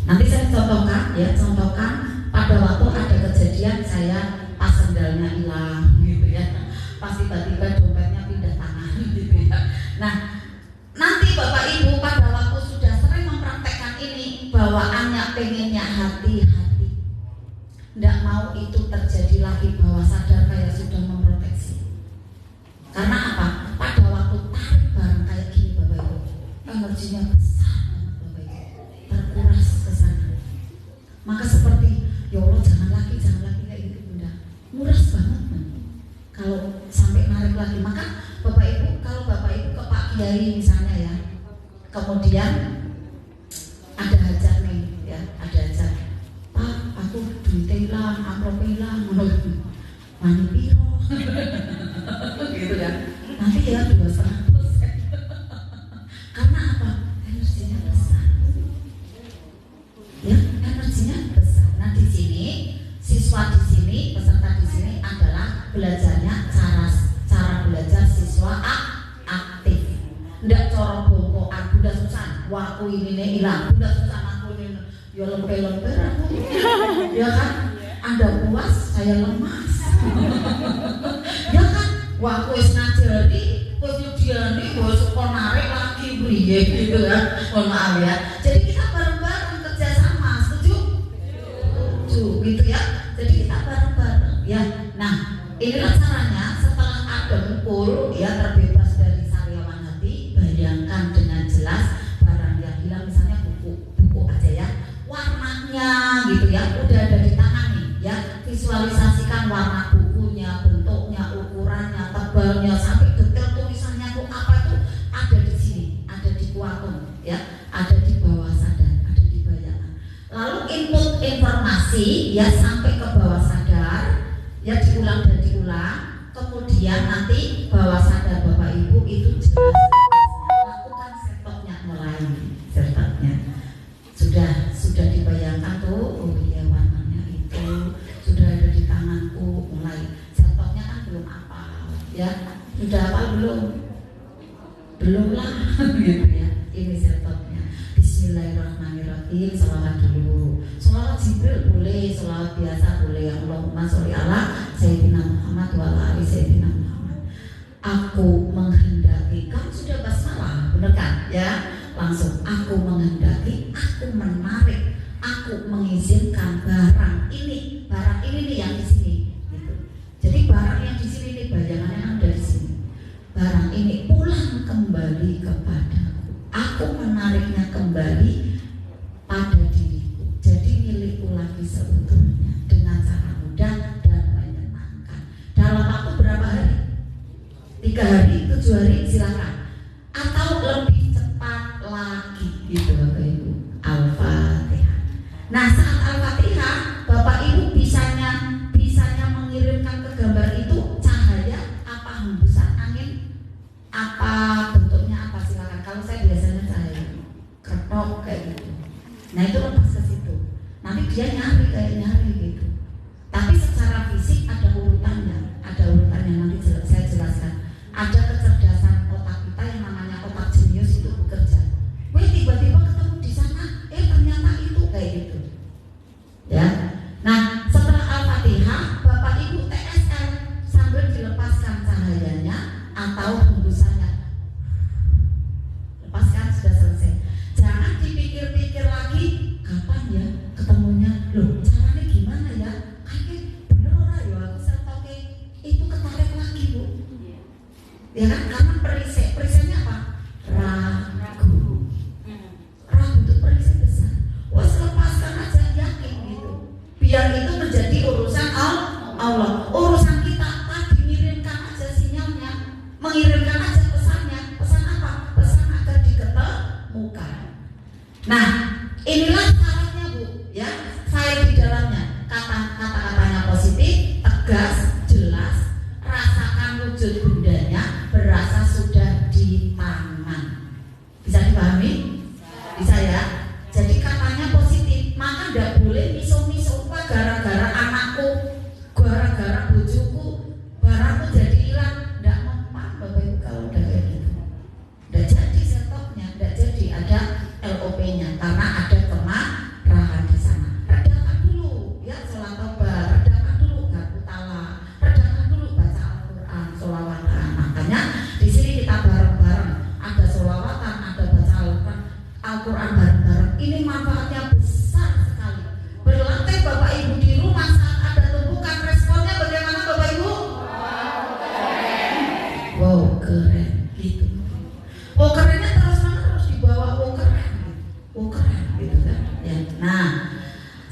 Nanti saya contohkan pada waktu ada kejadian saya pas sendalnya hilang gitu ya, pas tiba-tiba dompetnya pindah tangan gitu ya. Nah nanti Bapak Ibu pada waktu sudah sering mempraktekkan ini, bawaannya pengennya hati-hati, nggak mau itu terjadi lagi, bawah sadar kayak sudah memproteksi. Karena apa? Pada waktu tarik barang kayak gini Bapak Ibu, energinya besar banget Bapak Ibu, terkuras ke sana. Maka seperti ya Allah jangan lagi kayak gitu Bunda, nguras banget kan? Kalau sampai narik lagi. Maka Bapak Ibu, kalau Bapak Ibu ke Pak Kiai misalnya ya, kemudian ada hajat nih ya, ada hajat, Pak aku duitnya hilang, amplop hilang, mani piro gitu kan, nanti ya 2,5%. Karena apa? Energinya besar ya, energinya besar. Nah di sini siswa di sini, peserta di sini adalah belajarnya cara belajar siswa aktif. Ndak coro bongkoan, Bunda susah, waktu ini hilang, Bunda susah aku ini, ya lemper aku, ya kan? Anda puas, saya lemas, ya kan? Waktu es ngajari, wis nyediani, wis kok narik lagi priye gitu kan? Mohon maaf ya. Jadi kita bareng-bareng kerja sama, setuju? Setuju, gitu ya. Jadi kita bareng-bareng ya. Nah, inilah caranya setelah adem, cool, ya terbebas dari sariawan hati. Bayangkan dengan jelas barang yang hilang, misalnya buku aja ya, warnanya gitu ya, meditasi ya sampai ke bawah sadar ya, diulang dan diulang, kemudian nanti bawah sadar Bapak Ibu itu jelas lakukan setopnya, mulai setopnya sudah dibayangkan tuh, oh iya warnanya itu sudah ada di tanganku, mulai setopnya kan belum apa ya, sudah apa belum lah gitu ya, ini setopnya. Bismillahirrahmanirrahim, sholawat dulu, sholawat Jibril boleh, sholawat biasa boleh, Allahumma sholli ala Sayyidina Muhammad wa ala ali Sayyidina Muhammad. Aku menghendaki, kamu sudah basmalah, bener kan ya, langsung aku menghendaki, aku menarik, aku mengizinkan barang ini nih yang di sini gitu. Jadi barang yang di sini nih, bayangannya kan dari sini, barang ini pulang kembali kepadaku, aku menariknya kembali pada diriku, jadi milikku lagi seutuhnya dengan cara mudah dan menyenangkan. Dalam waktu berapa hari? 3 hari, 7 hari, silakan, atau lebih cepat lagi gitu Bapak Ibu. Al-Fatihah. Nah saat Al-Fatihah Bapak Ibu bisanya mengirimkan ke gambar itu cahaya apa hembusan angin, apa bentuknya apa, silakan. Kalau saya biasanya cahaya ketok kayak gitu. Nah itu lepas ke situ. Nanti dia nyari gitu. Tapi secara fisik ada urutannya nanti saya jelaskan. Ada kecerdasan otak kita yang namanya otak jenius itu bekerja. Tiba-tiba ketemu di sana, ternyata itu kayak gitu. Ya. Nah setelah Al-Fatihah Bapak Ibu TSL sambil dilepaskan cahayanya atau hembusannya, lepaskan, sudah selesai. Jangan dipikir-pikir lagi kapan ya ketemunya, loh caranya gimana ya, kayaknya bener ora ya aku setoke itu ketarik lagi Bu, ya kan, karena perisetnya apa, ragu itu periset besar. Wes lepaskan aja, yakin gitu, biar itu menjadi urusan Allah. Urusan kita tadi mengirimkan aja sinyalnya, mengirimkan aja pesannya. Pesan apa? Pesan agar diketemukan. Nah inilah syaratnya Bu ya, file di dalamnya, kata-katanya positif, tegas, jelas, rasakan wujud bundanya, berasa sudah di tangan. Bisa dipahami? Bisa ya. Jadi katanya positif, maka tidak boleh miso-miso gara-gara anakku, gara-gara bojoku, barangku jadi hilang. Tidak mempan Bapak Ibu kalau udah kayak gitu. Tidak jadi setopnya, tidak jadi ada LOP-nya karena ada kemarahan di sana. Redakan dulu ya sholat tobat, redakan dulu garputala, redakan dulu baca Al-Quran, sholawatan. Makanya di sini kita bareng-bareng, ada sholawatan, ada baca Al-Quran bareng-bareng. Ini manfaatnya besar sekali. Berlatih Bapak Ibu di rumah saat ada tumpukan, responnya bagaimana Bapak Ibu? Wow keren gitu. Oh kerennya terus dibawa, oh keren gitu kan ya. Nah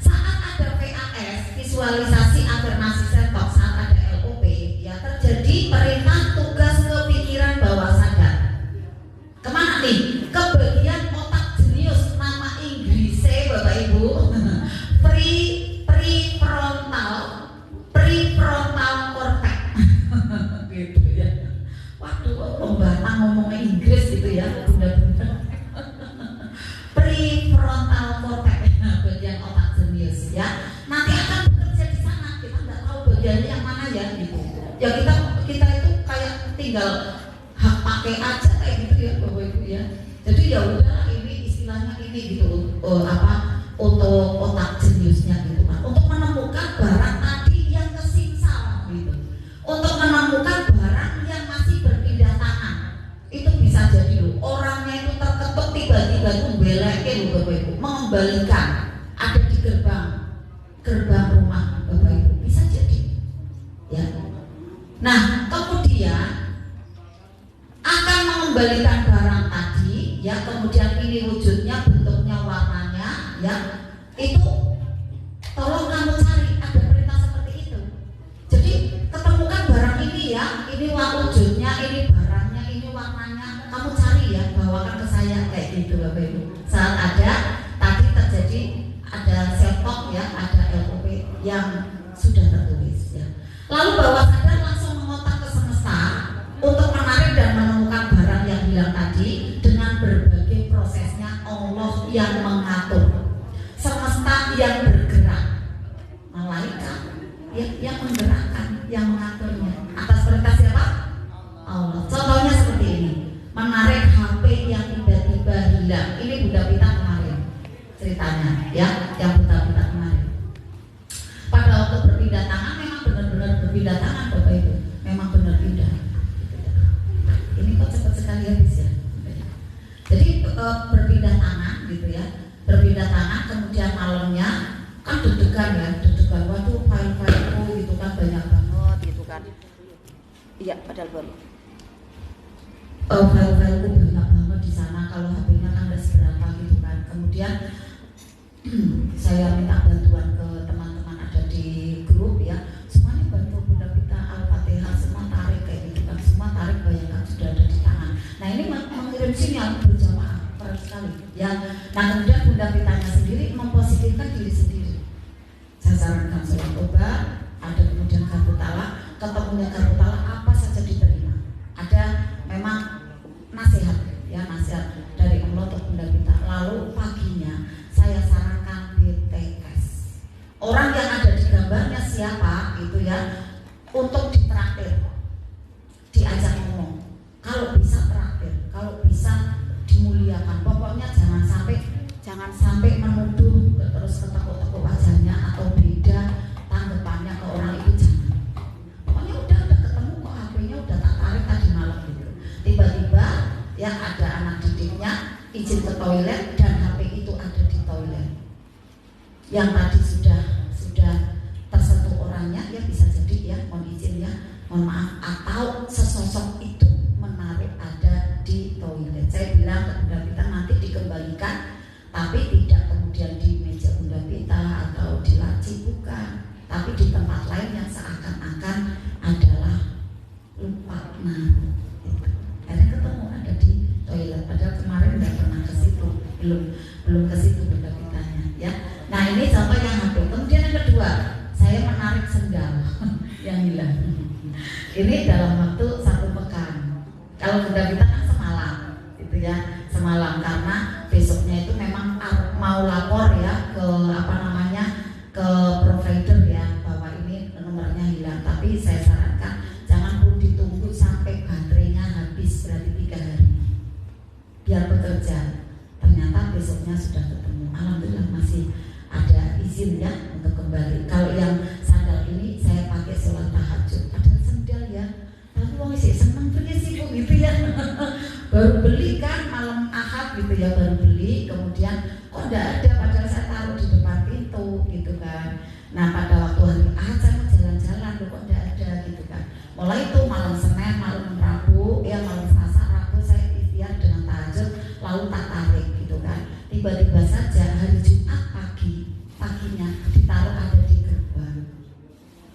saat ada VAS, visualisasi afirmasi setok, saat ada LOP ya, terjadi perintah tugas ke pikiran bawah sadar. Kemana nih? Ke bagian otak jenius, nama Inggrisnya Bapak Ibu prefrontal cortex gitu ya. Waduh, pembatang ngomongnya Inggris gitu ya, bunda-bunda. Prefrontal cortex, bagian otak jenius ya. Nanti akan bekerja di sana, kita nggak tahu bagiannya yang mana ya gitu. Ya kita itu kayak tinggal hak pakai aja kayak gitu ya Bapak Ibu ya. Jadi ya udah, ini istilahnya ini gitu, untuk otak jeniusnya gitu kan, untuk menemukan barang tadi yang kesinsal gitu, untuk menemukan barang yang masih berpindah tangan. Itu bisa jadi loh, orangnya itu terketuk tiba-tiba itu belekin loh Bapak Ibu, mengembalikan, ada di gerbang rumah Bapak Ibu, bisa jadi ya. Nah kemudian akan mengembalikan barang tadi ya, kemudian ini wujudnya, bentuknya, warnanya ya, itu tolong kamu cari, ada perintah seperti itu. Jadi ketemukan barang ini ya, ini wujudnya, ini barangnya, ini warnanya, kamu cari ya, bawakan ke saya kayak gitu Bapak Ibu. Saat ada tadi terjadi ada setok ya, ada LOP yang sudah tertulis ya. Lalu bawah sadar langsung mengotak ke semesta untuk menarik dan menemukan barang yang hilang tadi dengan berbagai prosesnya Allah yang mengatur, semesta yang bergerak, malaikat yang menggerakkan, yang mengaturnya atas perintah siapa? Allah. Contohnya seperti ini, menarik HP yang tiba-tiba hilang. Ini Bunda Pita kemarin ceritanya ya, yang Bunda Pita kemarin. Pada waktu berpindah tangan memang benar-benar berpindah tangan Bapak Ibu, memang benar pindah. Ini kok cepat sekali habis ya. Jadi berpindah tangan gitu ya, berpindah tangan kemudian malamnya kan deg-degan ya, deg-degan waduh file-fileku gitu kan banyak banget gitu kan. Iya padahal baru. File-fileku banyak banget di sana, kalau HP-nya kan ada seberapa gitu kan. Kemudian saya minta bantuan ke teman-teman ada di grup ya, semuanya bantu Bunda Pita Al-Fatihah, semua tarik kayak gitu kan, semua tarik bayangkan sudah ada di tangan. Nah ini mengirim sinyal berjamaah keren sekali ya. Nah kemudian Bunda Pitanya sendiri mempositifkan diri sendiri. Saya sarankan sholat tobat, ada kemudian kartu talak, ketemunya kartu talak apa saja diterima. Ada memang nasihat ya, nasihat dari Allah untuk Bunda Pita. Lalu paginya saya sarankan BTS. Orang yang ada di gambarnya siapa itu ya, untuk ditraktir, diajak ngomong. Kalau bisa traktir, kalau bisa dimuliakan. Pokoknya jangan sampai menuduh terus ketekuk-tekuk wajahnya atau beda tanggapannya ke orang itu, jangan. Pokoknya udah ketemu kok HP-nya udah tak tarik tadi malam gitu. Tiba-tiba ya ada anak didiknya izin ke toilet dan HP itu ada di toilet. Yang tadi sudah tersentuh orangnya ya bisa jadi ya, mohon izin ya, mohon maaf, atau sesosok itu menarik ada di toilet. Saya bilang ke Bunda Pita nanti dikembalikan, tapi tidak kemudian di meja Bunda Pita atau di laci, bukan, tapi di tempat lain yang seakan-akan adalah lupa naruh. Akhirnya ketemu ada di toilet, padahal kemarin nggak pernah ke situ, belum ke situ Bunda Pitanya ya. Nah ini contoh yang HP. Kemudian yang kedua, saya menarik sendal yang hilang. Ini dalam waktu 1 pekan. Kalau Bunda Pita kan semalam, gitu ya, semalam karena besoknya itu memang mau lapor ya ke ke provider ya bahwa ini nomornya hilang. Tapi saya sarankan jangan perlu ditunggu sampai baterainya habis, berarti 3 hari. Biar bekerja. Ternyata besoknya sudah ketemu. Alhamdulillah masih ada izin ya untuk kembali. Kalau yang sandal ini saya pakai sholat tahajud. Ada sandal ya, tapi wong sih seneng beli sih Bu gitu ya. Baru beli kan malam Ahad gitu ya, baru beli. Kemudian kok enggak ada, padahal saya taruh di depan pintu gitu kan. Nah pada waktu hari Ahad saya mau jalan-jalan, kok enggak ada gitu kan. Mulai itu malam Senin, malam Rabu, ya malam Selasa, Rabu saya ikhtiar dengan tahajud, lalu tak tarik gitu kan. Tiba-tiba saja hari Jumat paginya ditaruh ada di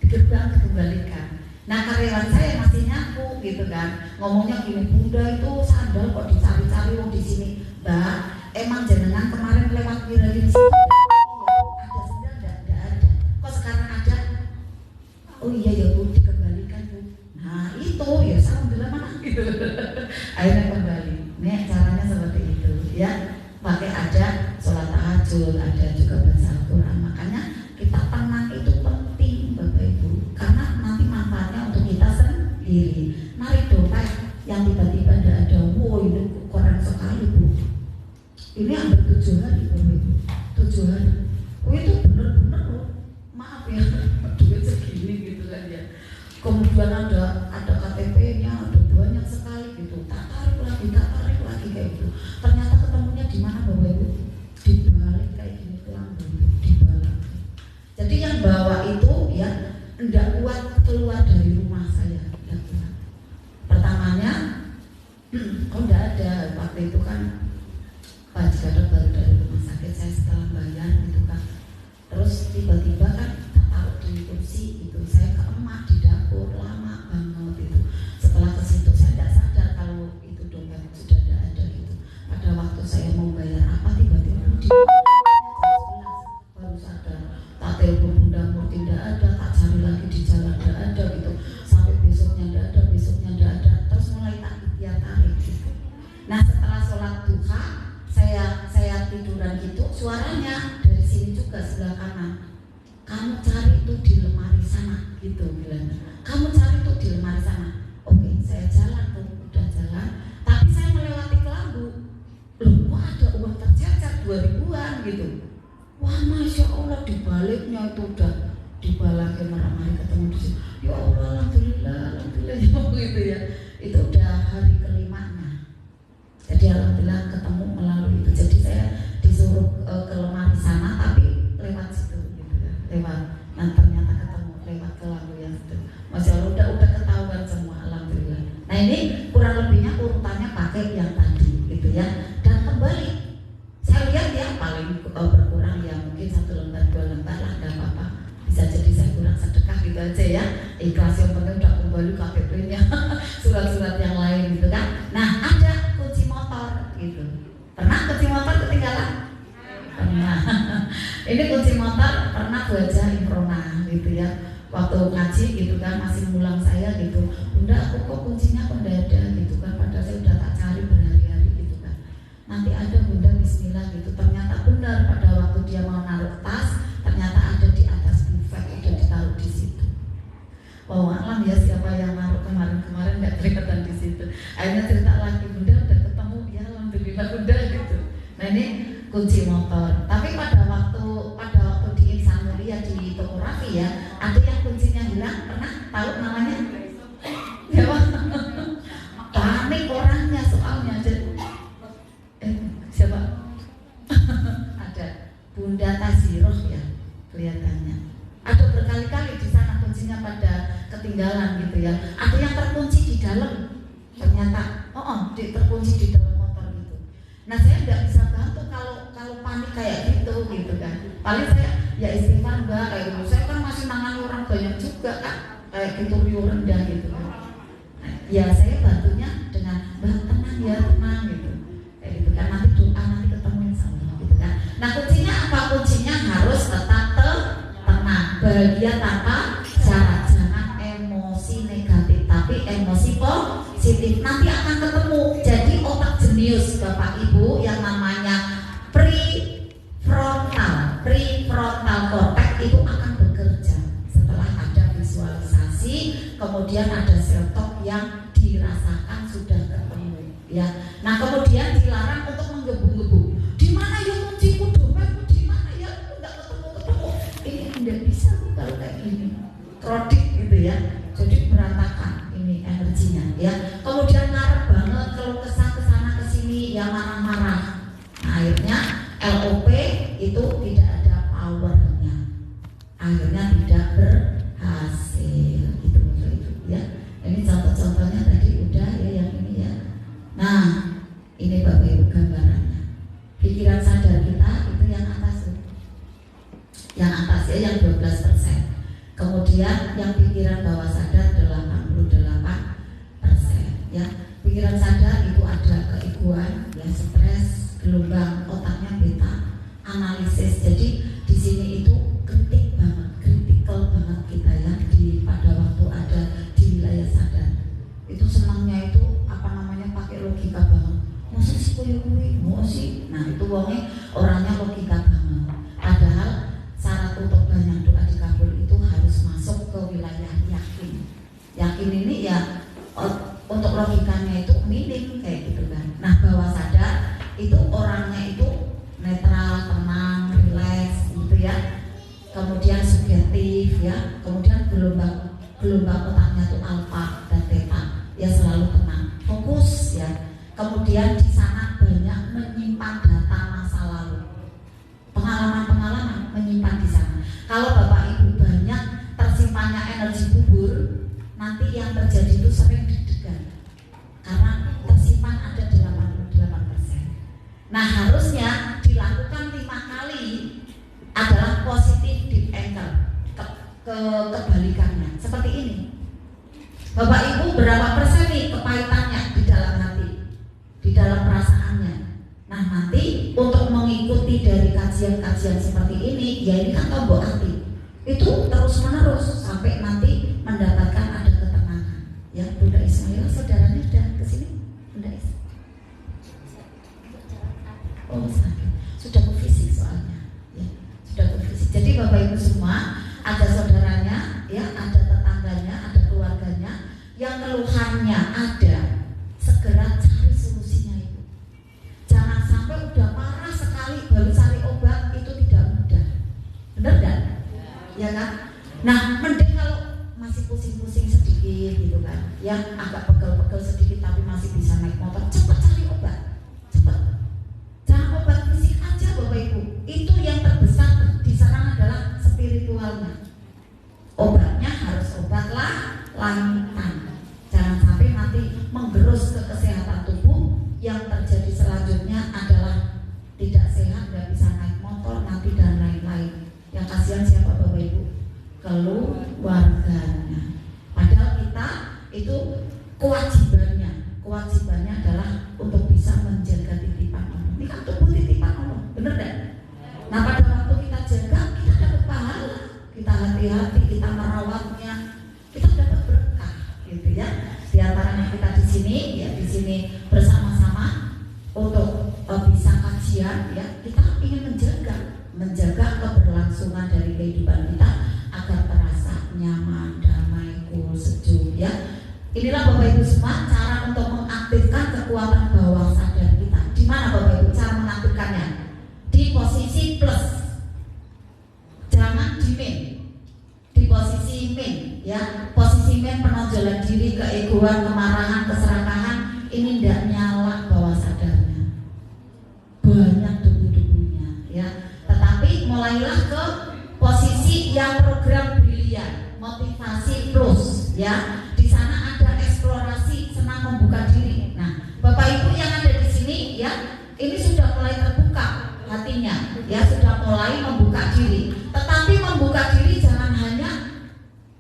gerbang dikembalikan. Nah karyawan saya masih nyapu gitu kan, ngomongnya gini, Bunda itu sandal kok dicari-cari wong di sini, Mbak. Emang jenengan kemarin lewat Wirali di sini? Ada sandal enggak ada. Kok sekarang ada? Oh iya ya Bu, dikembalikan Bu. Nah itu ya alhamdulillah mana gitu. Akhirnya kembali. Nih caranya seperti itu ya. Pakai ada sholat tahajud, ada juga baca Al-Quran. Makanya kita tenang itu penting Bapak Ibu, karena nanti manfaatnya untuk kita sendiri. Narik dompet yang tiba-tiba tidak ada, wow ini keren sekali Bu, ini hampir 7 hari Bapak Ibu, 7 hari. Oh itu benar-benar loh, maaf ya duit segini gitu kan ya. Kemudian ada KTP-nya, ada banyak sekali gitu, tak tarik lagi kayak gitu. Ternyata ketemunya di mana Bapak Ibu? Di balik kayak gini tulang bulu, di balik. Jadi yang bawa itu ya enggak kuat keluar dari rumah saya, enggak kuat. Pertamanya kok enggak ada, waktu itu kan Pak Jikadot baru dari rumah sakit, saya setelah bayar gitu kan. Terus tiba-tiba kan tak taruh di kursi itu, saya ke emak di dapur, lama banget itu. Setelah ke situ saya tidak sadar kalau itu dompet sudah tidak ada gitu. Pada waktu saya mau bayar apa tiba-tiba di baru sadar, tak telepon Bunda Murti tiduran gitu, suaranya dari sini juga sebelah kanan. Kamu cari itu di lemari sana, gitu bilangnya. Kamu cari itu di lemari sana. Oke, saya jalan tuh, udah jalan. Tapi saya melewati Kelambu. Loh, kok ada uang tercecer 2000-an gitu. Wah, Masya Allah, dibaliknya itu udah dibalik marah-marah ketemu di situ. Ya Allah, alhamdulillah gitu ya. Itu udah hari kelimanya. Jadi alhamdulillah ketemu melalui itu. Jadi saya disuruh ke lemari sana, tapi lewat situ gitu ya. Lewat, nah ternyata ketemu lewat Kelambu yang itu. Masya Allah, udah ketahuan semua, alhamdulillah. Nah ini kurang lebihnya urutannya pakai yang tadi gitu ya. Dan kembali saya lihat ya paling berkurang ya mungkin 1 lembar 2 lembar lah, nggak apa-apa. Bisa jadi saya kurang sedekah gitu aja ya. Ikhlas, yang penting udah kembali KTP-nya, surat-surat yang lain gitu kan. Nah ada kunci motor gitu. Pernah kunci motor ketinggalan? Pernah. Ini kunci motor pernah baca Imrona gitu ya. Waktu ngaji gitu kan, masih ngulang saya gitu. Bunda, aku kok kuncinya kok nggak ada gitu kan. Padahal saya udah tak cari berhari-hari gitu kan. Nanti ada Bunda, bismillah gitu. Ternyata benar pada waktu dia mau naruh tas, ternyata ada di atas buffet, udah ditaruh di situ. Wow, alam ya siapa yang naruh kemarin nggak kelihatan di situ. Akhirnya cerita lagi, Bunda udah ketemu ya, alhamdulillah Bunda gitu. Nah ini kunci motor. Tapi pada waktu di Insan Mulia di toko Raffi ya, ada yang kuncinya hilang. Pernah tahu namanya? Ya Pak. Panik orangnya soalnya. Siapa? Ada Bunda Taziroh ya kelihatannya. Ada berkali-kali di sana kuncinya pada ketinggalan gitu ya. Ada yang terkunci di dalam. Ternyata, terkunci di dalam motor gitu. Nah saya nggak bisa bantu kalau panik kayak gitu kan. Paling saya ya istighfar Mbak kayak gitu. Saya kan masih nangani orang banyak juga kan, kayak gitu riuh rendah gitu kan. Nah, ya saya bantunya dengan Mbak tenang ya, tenang gitu. Kayak gitu kan, nanti doa nanti ketemu sama gitu kan. Nah kuncinya apa? Kuncinya harus tetap tenang, bahagia tanpa syarat. Jangan emosi negatif, tapi emosi positif. Nanti akan ketemu. Jadi otak jenius Bapak Ibu yang namanya prefrontal cortex itu akan bekerja setelah ada visualisasi, kemudian ada self-talk yang dirasakan sudah ketemu ya. Nah kemudian dilarang untuk menggebu-gebu. Di mana ya kunciku, dompetku di mana ya, nggak ketemu. Ini tidak bisa kalau kayak gini, krodik gitu ya. Jadi berantakan ini energinya ya. Kemudian ngarep banget, kalau kesana kesini ya marah-marah. Nah, akhirnya LOP itu tidak ada powernya, akhirnya tidak berhasil gitu ya. Ini contoh-contohnya tadi udah ya, yang ini ya. Nah ini Bapak Ibu gambarannya. Pikiran sadar kita itu yang atas ya, yang 12%. Kemudian yang pikiran bawah sadar 88% ya. Pikiran sadar itu ada keegoan ya, stres, gelombang otaknya beta, analisis. Jadi di sini itu kritikal banget kita ya pada waktu ada di wilayah sadar. Itu senangnya itu pakai logika banget. Masa sih kuwi mau sih. Nah itu orangnya logika banget. Padahal syarat untuk banyak doa dikabul itu harus masuk ke wilayah yakin. Yakin ini ya untuk logikanya itu minim kayak gitu kan. Nah bawah sadar itu orangnya itu netral, tenang, rileks gitu ya. Kemudian subjektif ya. Kemudian gelombang otaknya itu alfa dan theta ya, selalu tenang, fokus ya. Kemudian di sana banyak menyimpan data masa lalu, pengalaman menyimpan di sana. Kalau Bapak Ibu banyak tersimpannya energi kubur, nanti yang terjadi itu sering deg-degan karena tersimpan ada 88%. Nah harusnya dilakukan 5 kali adalah positif deep angle, kebalikannya seperti ini. Bapak Ibu berapa persen nih kepahitannya di dalam hati, di dalam perasaannya. Nah nanti untuk mengikuti dari kajian-kajian seperti ini, ya ini kan tombol hati itu terus menerus sampai nanti mendapatkan ada ketenangan. Ya Bunda Ismail, saudaranya sudah kesini? Bunda Ismail? Oh sakit. Jadi Bapak Ibu semua, ada saudaranya, ya, ada tetangganya, ada keluarganya yang keluhannya ada, segera cari solusinya itu. Jangan sampai udah parah sekali baru cari obat, itu tidak mudah. Benar kan? Ya kan? Nah, mending kalau masih pusing-pusing sedikit gitu kan, yang agak pegel-pegel sedikit tapi masih bisa naik motor, cepat cari obat, cepat. Jangan obat fisik aja Bapak Ibu. Itu yang terbesar di sana adalah spiritualnya. Obatnya harus obat lanjutan. Jangan sampai nanti menggerus ke kesehatan tubuh. Yang terjadi selanjutnya adalah tidak sehat, nggak bisa naik motor nanti dan lain-lain. Yang kasihan siapa Bapak Ibu? Keluarganya. Padahal kita itu kewajibannya adalah untuk bisa menjaga titipan Allah. Ini kan tubuh titipan Allah, bener kan? Nah, pada waktu kita jaga, kita dapat pahala. Kita hati-hati, kita merawatnya, kita dapat berkah, gitu ya. Di antaranya kita di sini bersama-sama untuk bisa kajian, ya. Kita ingin menjaga keberlangsungan dari kehidupan kita agar terasa nyaman, damai, cool, sejuk, ya. Inilah Bapak Ibu semua cara untuk mengaktifkan kekuatan bawah sadar kita. Di mana Bapak Ibu cara mengaktifkannya? Di posisi plus, jangan di min. Di posisi min, ya. Posisi min penonjolan diri, keegoan, kemarahan, keserakahan, ini tidak nyala bawah sadarnya. Banyak debu-debunya, ya. Tetapi mulailah ke posisi yang program brilian, motivasi plus, ya. Di sana ada eksplorasi, senang membuka diri. Nah, Bapak Ibu yang ada di sini, ya, ini sudah mulai terbuka hatinya, ya, sudah mulai membuka diri. Tetapi membuka diri jangan hanya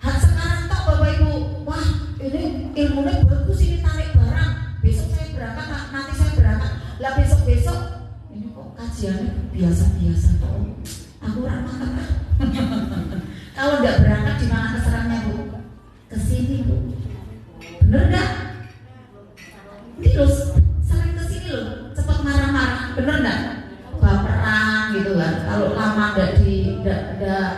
sekarang toh Bapak Ibu. Wah, ini ilmunya bagus, ini tarik barang. Besok saya berangkat, nanti saya berangkat. Lah besok ini kok kajiannya biasa-biasa toh. Aku orang makan lah. Kalau nggak berangkat di mana keserangnya Bu? Kesini Bu. Bener nggak? Ini loh, sering kesini loh, cepat marah-marah. Bener nggak? Baperan gitu kan. Kalau lama nggak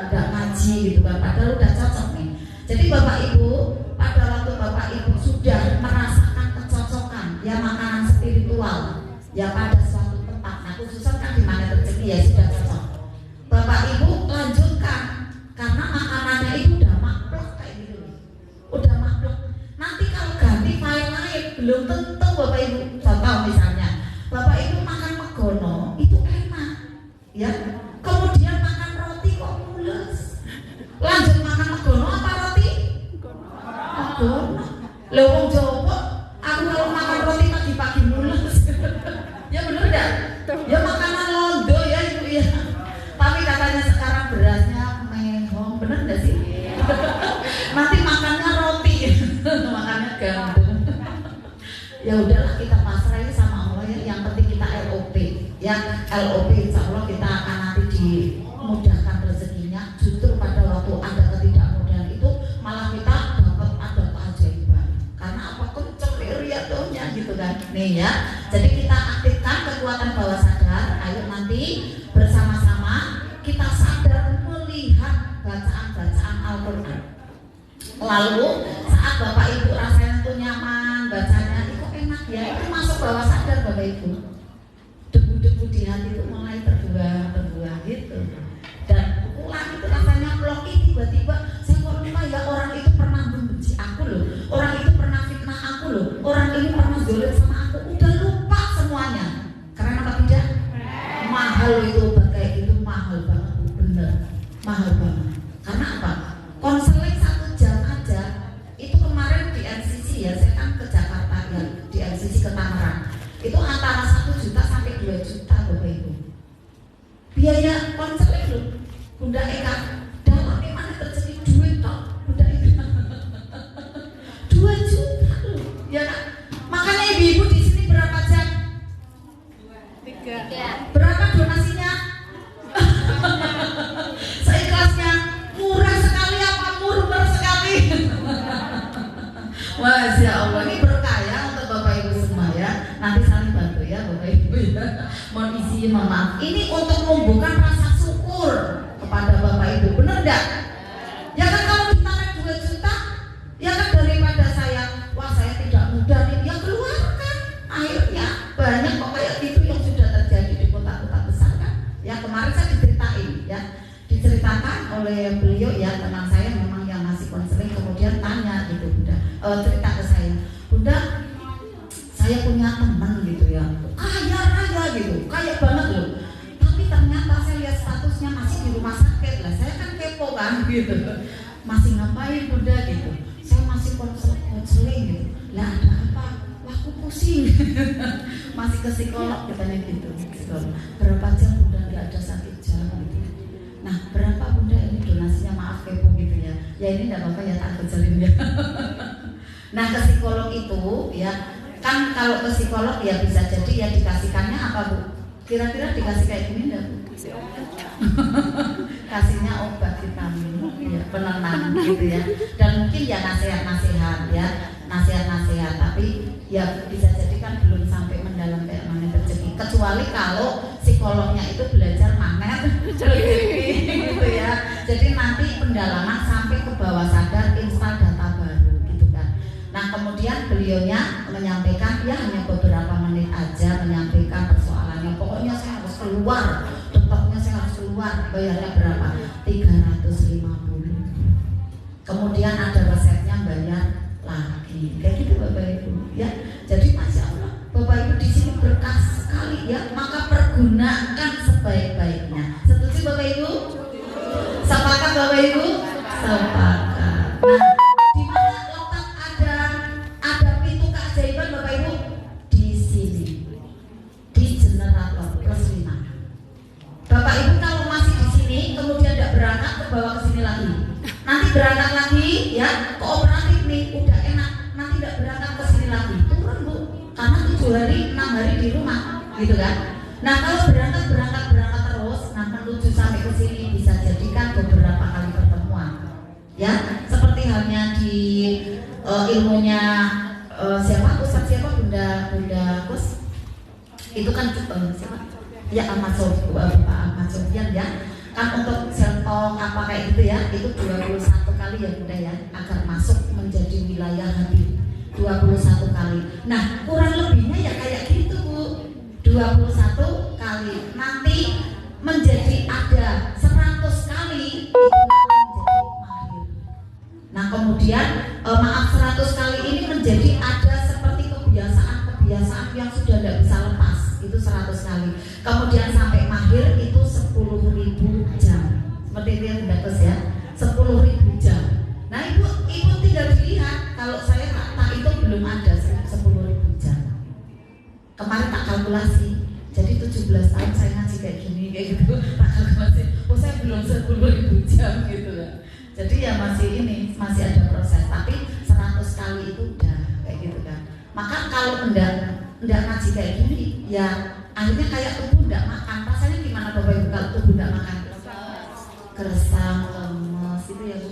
ngaji gitu kan. Padahal udah cocok nih. Jadi Bapak Ibu, pada waktu Bapak Ibu sudah merasakan kecocokan, ya, makanan spiritual, ya, pada suatu tempat. Nah, khususnya kan di mana rezeki, ya, sudah cocok. Bapak Ibu lanjutkan, karena makanannya itu udah makluk kayak gitu, udah makluk. Nanti kalau ganti file lain belum tentu Bapak Ibu. Contoh misalnya, Bapak Ibu makan megono itu enak, ya. Kemudian makan roti kok mules. Lanjut makan megono apa roti? Megono. Lha wong Jawa, aku kalau makan roti pagi-pagi mules. Ya bener enggak? Ya makanan londo ya Ibu ya. Tapi katanya sekarang berasnya mehong, bener enggak sih? Nanti makannya roti, makannya gandum. Ya udahlah, kita pasrah ini sama Allah, ya. Yang penting kita LOP, ya. LOP insya Allah kita akan nanti dimudahkan rezekinya. Justru pada waktu ada ketidakmudahan itu malah kita dapat ada keajaiban. Karena apa? Kenceng riatonya gitu kan. Nih ya. Jadi kita aktifkan kekuatan bawah sadar. Ayo nanti bersama-sama kita sadar melihat bacaan-bacaan Al-Quran. Lalu saat Bapak Ibu rasanya tuh nyaman bacanya, itu enak ya, itu masuk bawah sadar Bapak Ibu. Debu-debu di hati itu mulai terbuang gitu. Dan pukulan itu rasanya meloki, tiba-tiba saya kok lupa ya, orang itu pernah membenci aku loh, orang itu pernah fitnah aku loh, orang ini pernah zolim sama aku. Udah lupa semuanya. Keren apa tidak? Mahal itu obat kayak gitu, mahal banget Bu, bener, mahal banget. Karena apa? Konseling 1 jam aja. Itu kemarin di NCC, ya, saya kan ke Jakarta ya, di NCC ke Tangerang. Itu antara 1 juta sampai 2 juta Bapak Ibu. Biaya konseling loh, Bunda Eka. Dalam mana terjadi duit toh, Bunda Eka. 2 juta loh, ya kan? Makanya ibu-ibu di sini berapa jam? 3. Berapa donasinya? Seikhlasnya. Murah sekali apa murmer sekali? Masya Allah, ini berkah ya untuk Bapak Ibu semua ya. Nanti saling bantu ya Bapak Ibu ya. Mohon izin, mohon maaf. Ini untuk membuka rasa syukur kepada Bapak Ibu, benar enggak? Ya kan, kalau ditarik 2 juta, ya kan daripada saya, wah saya tidak mudah nih, ya keluarkan. Akhirnya banyak kok kayak gitu yang sudah terjadi di kota-kota besar kan. Ya kemarin saya diceritakan oleh beliau ya, teman saya memang yang masih konseling, kemudian tanya gitu, Bunda, cerita ke saya, Bunda, saya punya teman gitu ya, kaya raya gitu, kaya banget loh, tapi ternyata saya lihat statusnya masih di rumah sakit. Lah saya kan kepo kan gitu, masih ngapain Bunda gitu, saya masih konseling gitu. Lah ada apa? Wah aku pusing. Masih ke psikolog katanya gitu, psikolog. Berapa jam Bunda? Nggak ada 1 jam gitu. Nah berapa Bunda ini donasinya, maaf kepo gitu ya. Ya ini nggak apa-apa ya, tak kejalin ya. Nah ke psikolog itu ya kan, kalau ke psikolog ya bisa jadi ya dikasihkannya apa Bu? Kira-kira dikasih kayak gini enggak Bu? Kasihnya obat vitamin ya, penenang gitu ya. Dan mungkin ya nasihat-nasihat ya, nasihat-nasihat, tapi ya bisa jadi kan belum sampai mendalam kayak magnet rezeki, kecuali kalau psikolognya itu belajar magnet rezeki gitu ya. Jadi nanti pendalaman sampai ke bawah sadar, install data baru gitu kan. Nah kemudian beliaunya menyampaikan, ya hanya beberapa menit aja menyampaikan persoalannya, pokoknya saya harus keluar, dokternya saya harus keluar, bayarnya berapa? 350. Kemudian ada resepnya, bayar lagi, kayak gitu Bapak Ibu ya. Jadi Masya Allah, Bapak Ibu di sini berkah sekali ya, maka pergunakan sebaik-baiknya. Setuju Bapak Ibu? Sepakat Bapak Ibu? Sepakat. Nah, di mana letak ada pintu keajaiban Bapak Ibu? Di sini, di generator plus 5. Bapak Ibu kalau masih di sini kemudian tidak berangkat, terbawa ke sini lagi. Nanti berangkat lagi ya, kooperatif nih, udah enak. Nanti tidak berangkat ke sini lagi, turun Bu. Karena 7 hari, 6 hari di rumah, gitu kan? Nah kalau berangkat terus, nah menuju sampai ke sini bisa jadikan beberapa kali pertemuan. Ya, seperti halnya di ilmunya siapa? Ustaz siapa? Bunda Kus. Itu kan siapa? Ya Ahmad Sofian ya. Kan untuk seltong apa kayak gitu ya, itu 21 kali ya Bunda ya, agar masuk menjadi wilayah hati. 21 kali. Nah kurang lebihnya ya kayak gitu Bu, 21 kali. Nanti menjadi ada 100 kali, itu menjadi mahir. Nah kemudian 100 kali ini menjadi ada seperti kebiasaan yang sudah tidak bisa lepas, itu 100 kali. Kemudian sampai mahir itu 10.000 jam. Seperti itu yang bagus ya, 10.000 jam. Nah ibu tinggal dilihat, kalau saya tak itu belum ada 10.000 jam. Kemarin tak kalkulasi, jadi 17 tahun saya ngaji kayak gini, kayak gitu. Tak kalkulasi, saya belum 10.000 jam gitu lah. Jadi ya masih ada proses. Tapi 100 kali itu udah kayak gitu kan. Maka kalau enggak ngaji kayak gini, ya akhirnya kayak tubuh enggak makan. Rasanya gimana Bapak Ibu kalau tubuh enggak makan? Gersang, lemes gitu ya Bu.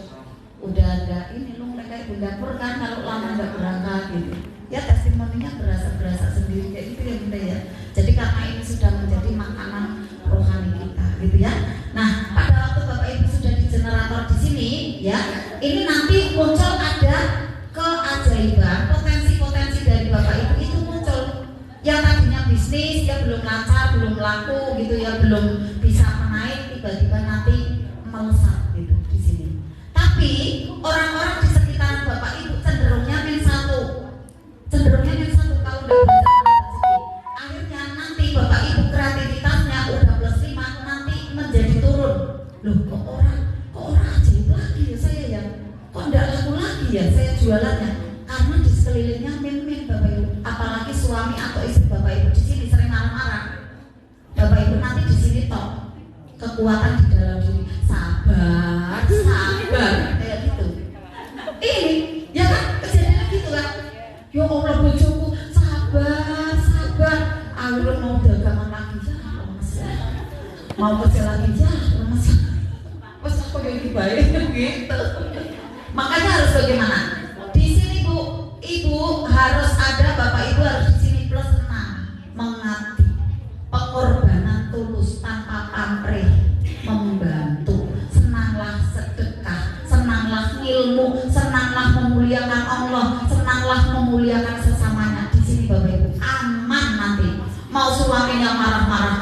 Udah ada ini lu kayak Bunda Pur kan, kalau lama enggak berangkat gitu. Ya testimoninya berasa sendiri kayak gitu ya Bunda ya. Jadi karena ini sudah menjadi makanan rohani kita gitu ya. Nah pada waktu Bapak Ibu sudah di generator di sini ya, ini nanti muncul ada keajaiban, potensi dari Bapak Ibu itu muncul. Yang tadinya bisnis ya belum lancar, belum laku gitu ya, belum bisa menaik, tiba-tiba nanti melesat gitu di sini. Tapi orang-orang di sekitaran Bapak Ibu cenderungnya min satu kalau udah belajar rezeki. Akhirnya nanti Bapak Ibu kreativitasnya udah plus 5, nanti menjadi turun. Loh kok orang ajaib lagi ya saya ya, kok enggak laku lagi ya saya jualannya. Karena di sekelilingnya min Bapak Ibu, apalagi suami atau istri Bapak Ibu di sini sering marah-marah. Bapak Ibu nanti di sini toh kekuatan di dalam diri, sabar kayak gitu. Ini ya kan kejadian gitu kan. Ya Allah bojoku sabar, aku mau dagangan lagi ya, lemes ya. Mau kerja lagi ya, lemes. Pas aku yang baik gitu. Makanya harus bagaimana? Di sini Bu, Ibu harus ada, Bapak Ibu harus di sini plus 6, mengabdi, pengorbanan tulus tanpa pamrih, membantu.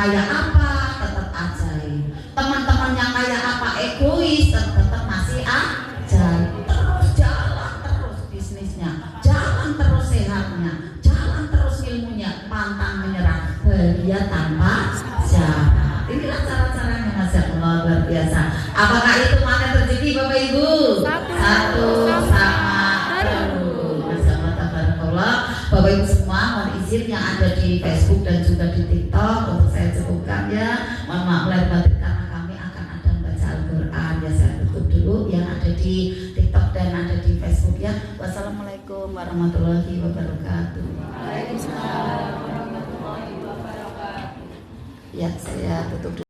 kayak apa tetap ajaib. Teman-temannya kayak apa egois tetap masih ajaib. Terus jalan terus bisnisnya, jalan terus sehatnya, jalan terus ilmunya, pantang menyerah, bahagia tanpa syarat. Inilah cara-caranya Masya Allah, luar biasa. Apakah itu makan rezeki Bapak Ibu? Satu sama terus. Masya Allah, tabarakallah. Bapak Ibu semua, mohon izin yang ada di Facebook dan juga di TikTok untuk saya cukupkan ya. Mohon maaf lahir batin karena kami akan ada membaca Al-Quran ya. Saya tutup dulu yang ada di TikTok dan ada di Facebook ya. Wassalamualaikum warahmatullahi wabarakatuh. Waalaikumsalam warahmatullahi wabarakatuh. Ya, saya tutup dulu.